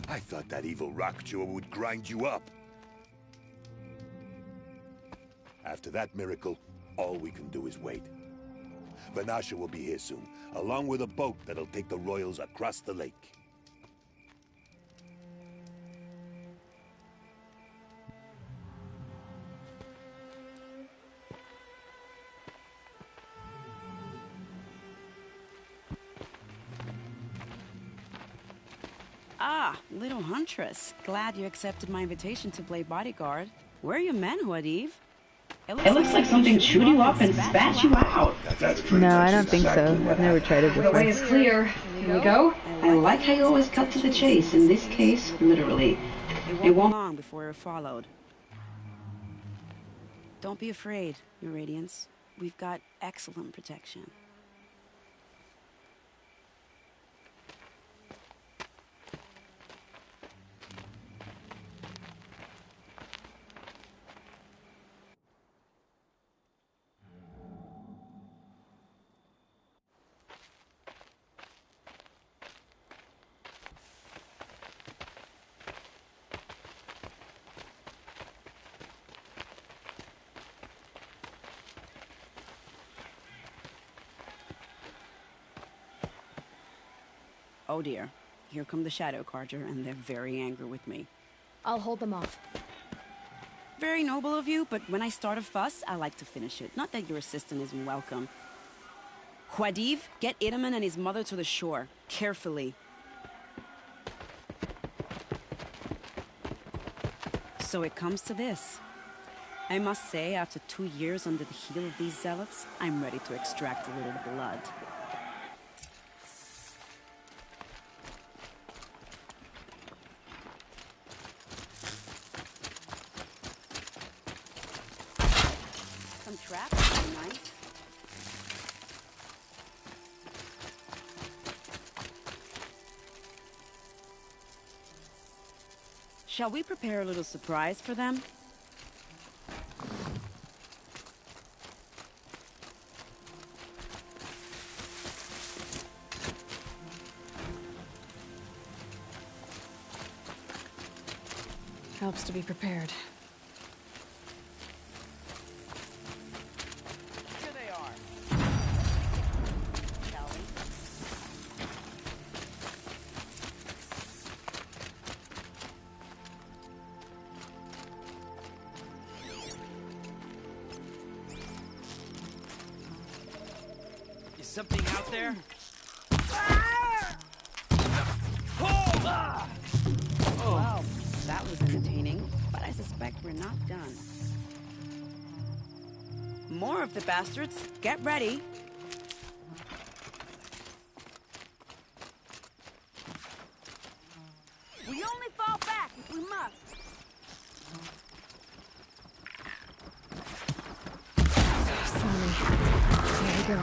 I thought that evil rock chewer would grind you up. After that miracle, all we can do is wait. Vanasha will be here soon, along with a boat that'll take the royals across the lake. Ah, little huntress. Glad you accepted my invitation to play bodyguard. Where are your men, Huadiv? It looks like something chewed you up and spat you out. No, I don't think so. I've never tried it The way before. is clear. Here we go. I like how you always cut to the chase. In this case, literally. It won't be long before we're followed. Don't be afraid, Your Radiance. We've got excellent protection. Oh dear, here come the Shadow Carja, and they're very angry with me. I'll hold them off. Very noble of you, but when I start a fuss, I like to finish it. Not that your assistant isn't welcome. Huadiv, get Itaman and his mother to the shore. Carefully. So it comes to this. I must say, after 2 years under the heel of these zealots, I'm ready to extract a little blood. Some traps tonight. Shall we prepare a little surprise for them? Helps to be prepared. Here they are. Shall we? Is something out there? Well, that was entertaining, but I suspect we're not done. More of the bastards. Get ready. We only fall back if we must. Slowly. Here we go.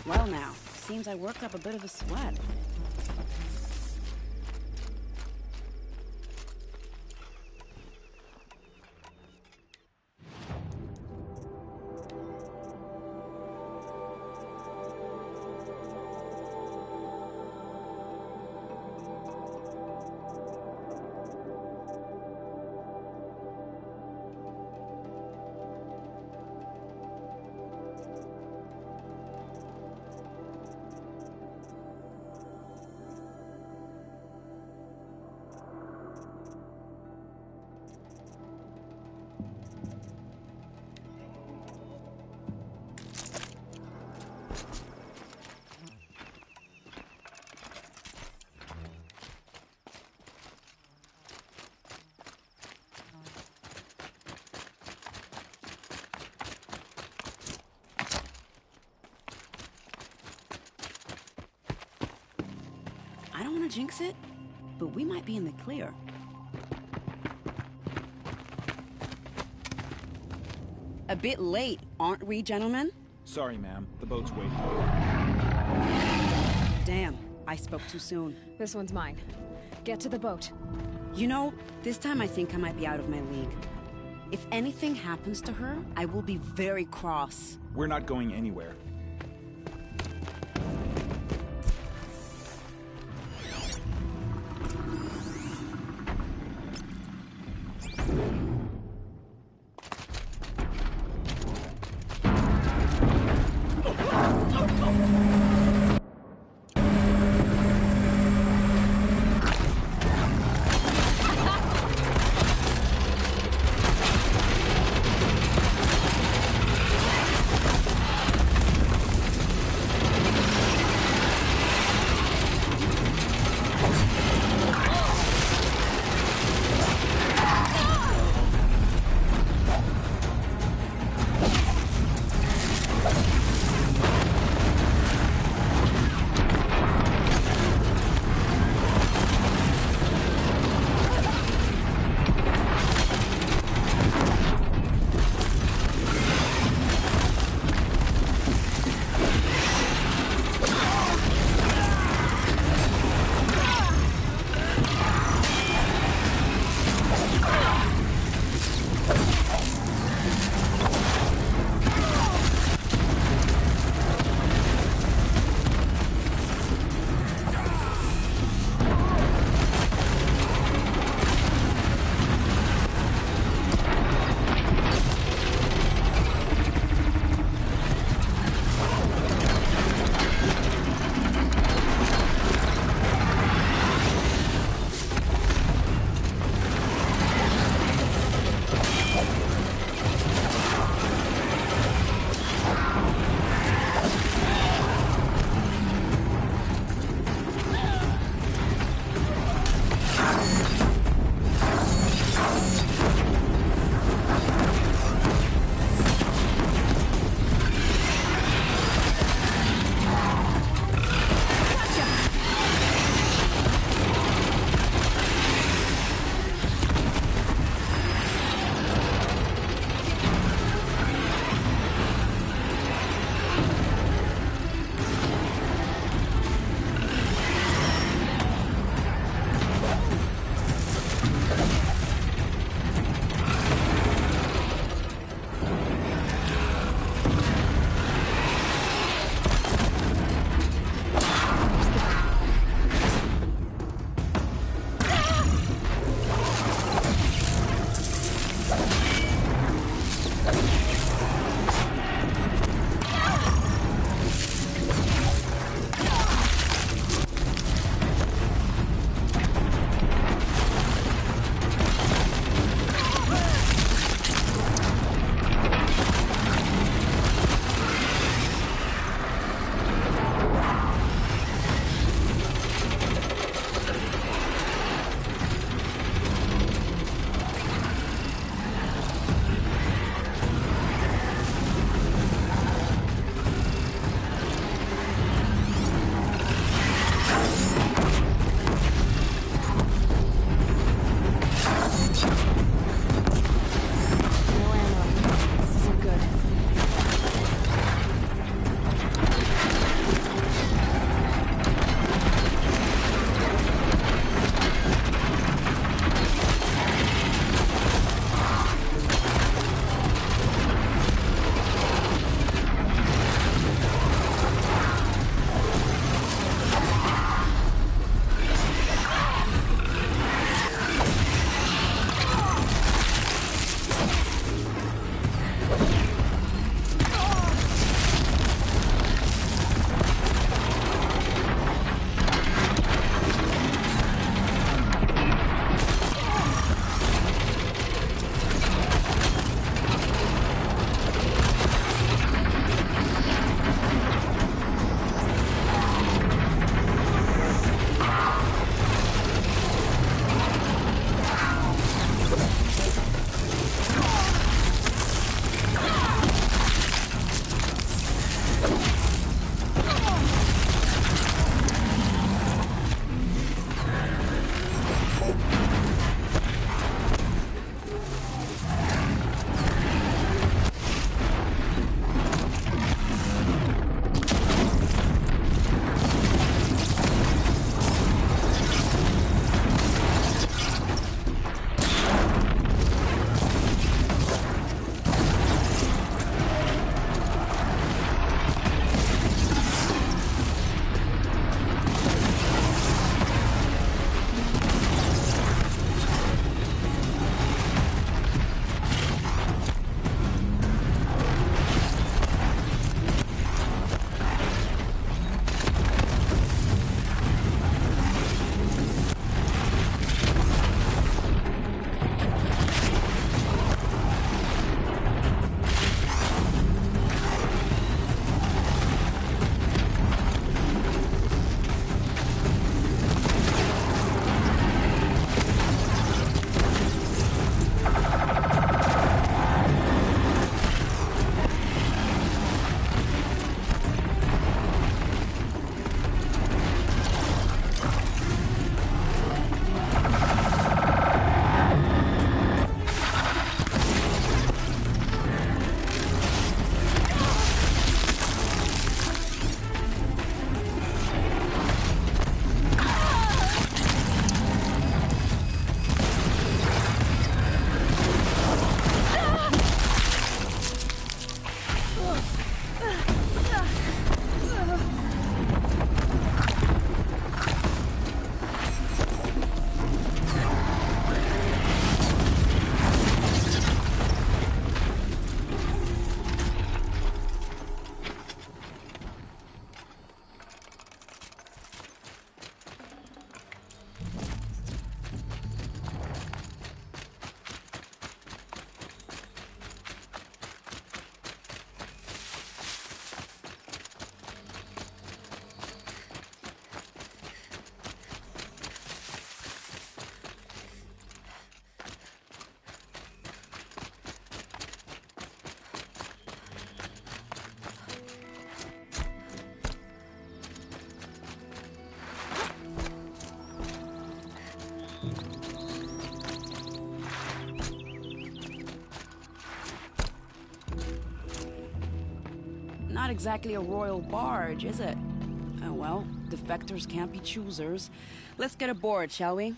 Well now, seems I worked up a bit of a sweat. I don't want to jinx it, but we might be in the clear. A bit late, aren't we, gentlemen? Sorry, ma'am. The boat's waiting. Damn, I spoke too soon. This one's mine. Get to the boat. You know, this time I think I might be out of my league. If anything happens to her, I will be very cross. We're not going anywhere. not exactly a royal barge, is it? Oh well, defectors can't be choosers. Let's get aboard, shall we?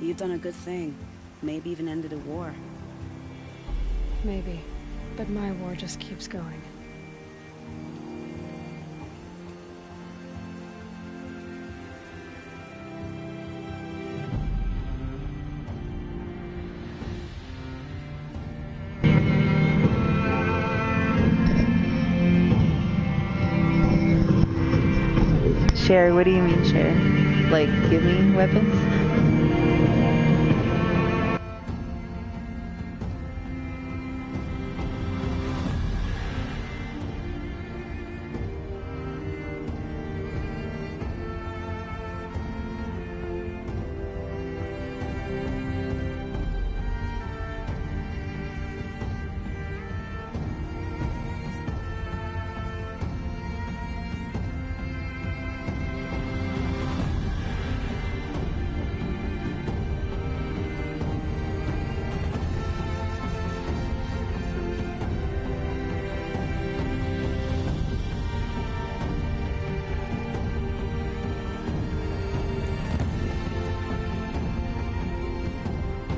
You've done a good thing. Maybe even ended a war. Maybe. But my war just keeps going. Share, what do you mean share? Like, give me weapons?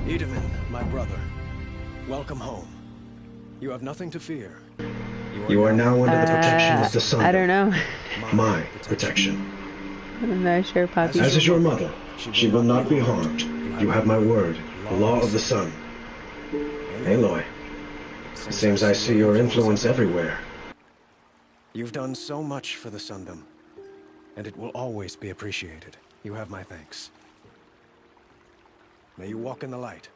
Edaman, my brother, welcome home. You have nothing to fear. You are now under the protection of the sun. I don't know. My protection. I'm not sure, Poppy. As is your mother, she will not be harmed. You have my word, the law of the sun. Aloy, it seems I see your influence everywhere. You've done so much for the Sundom, and it will always be appreciated. You have my thanks. May you walk in the light.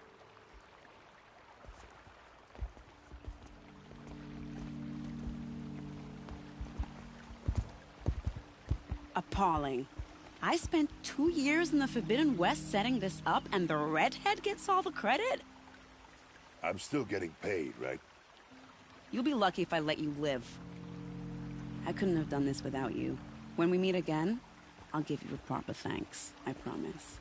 Appalling. I spent 2 years in the Forbidden West setting this up, and the redhead gets all the credit? I'm still getting paid, right? You'll be lucky if I let you live. I couldn't have done this without you. When we meet again, I'll give you a proper thanks. I promise.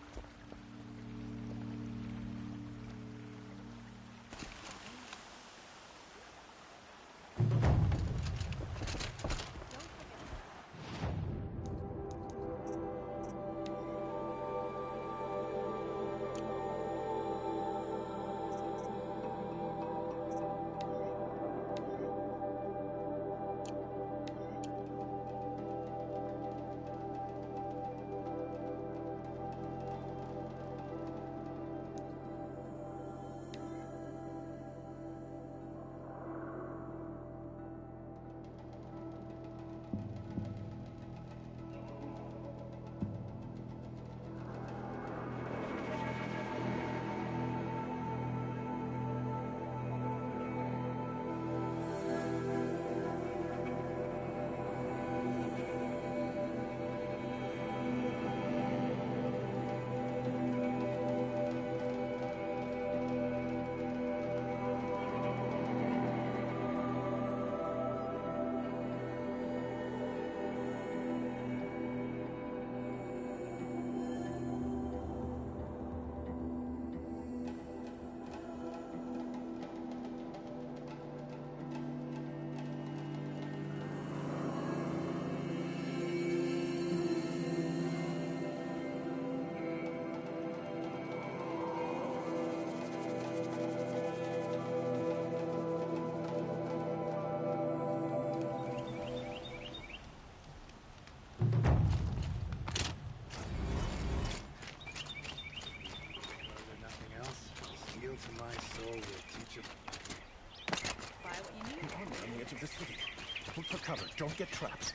Look for cover. Don't get trapped.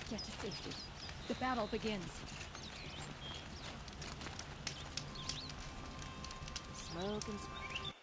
Get to safety. The battle begins. Smoke and smoke.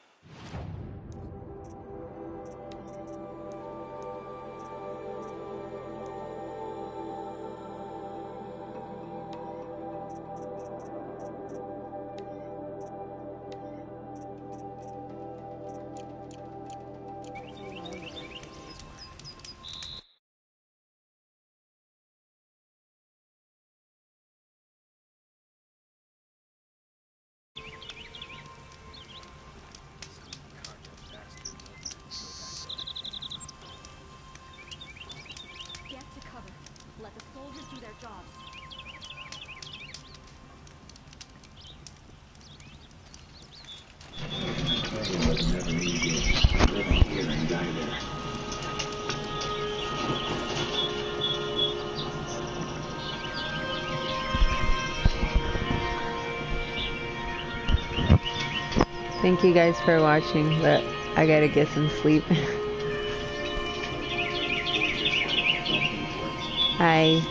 Thank you guys for watching, but I gotta get some sleep. Bye.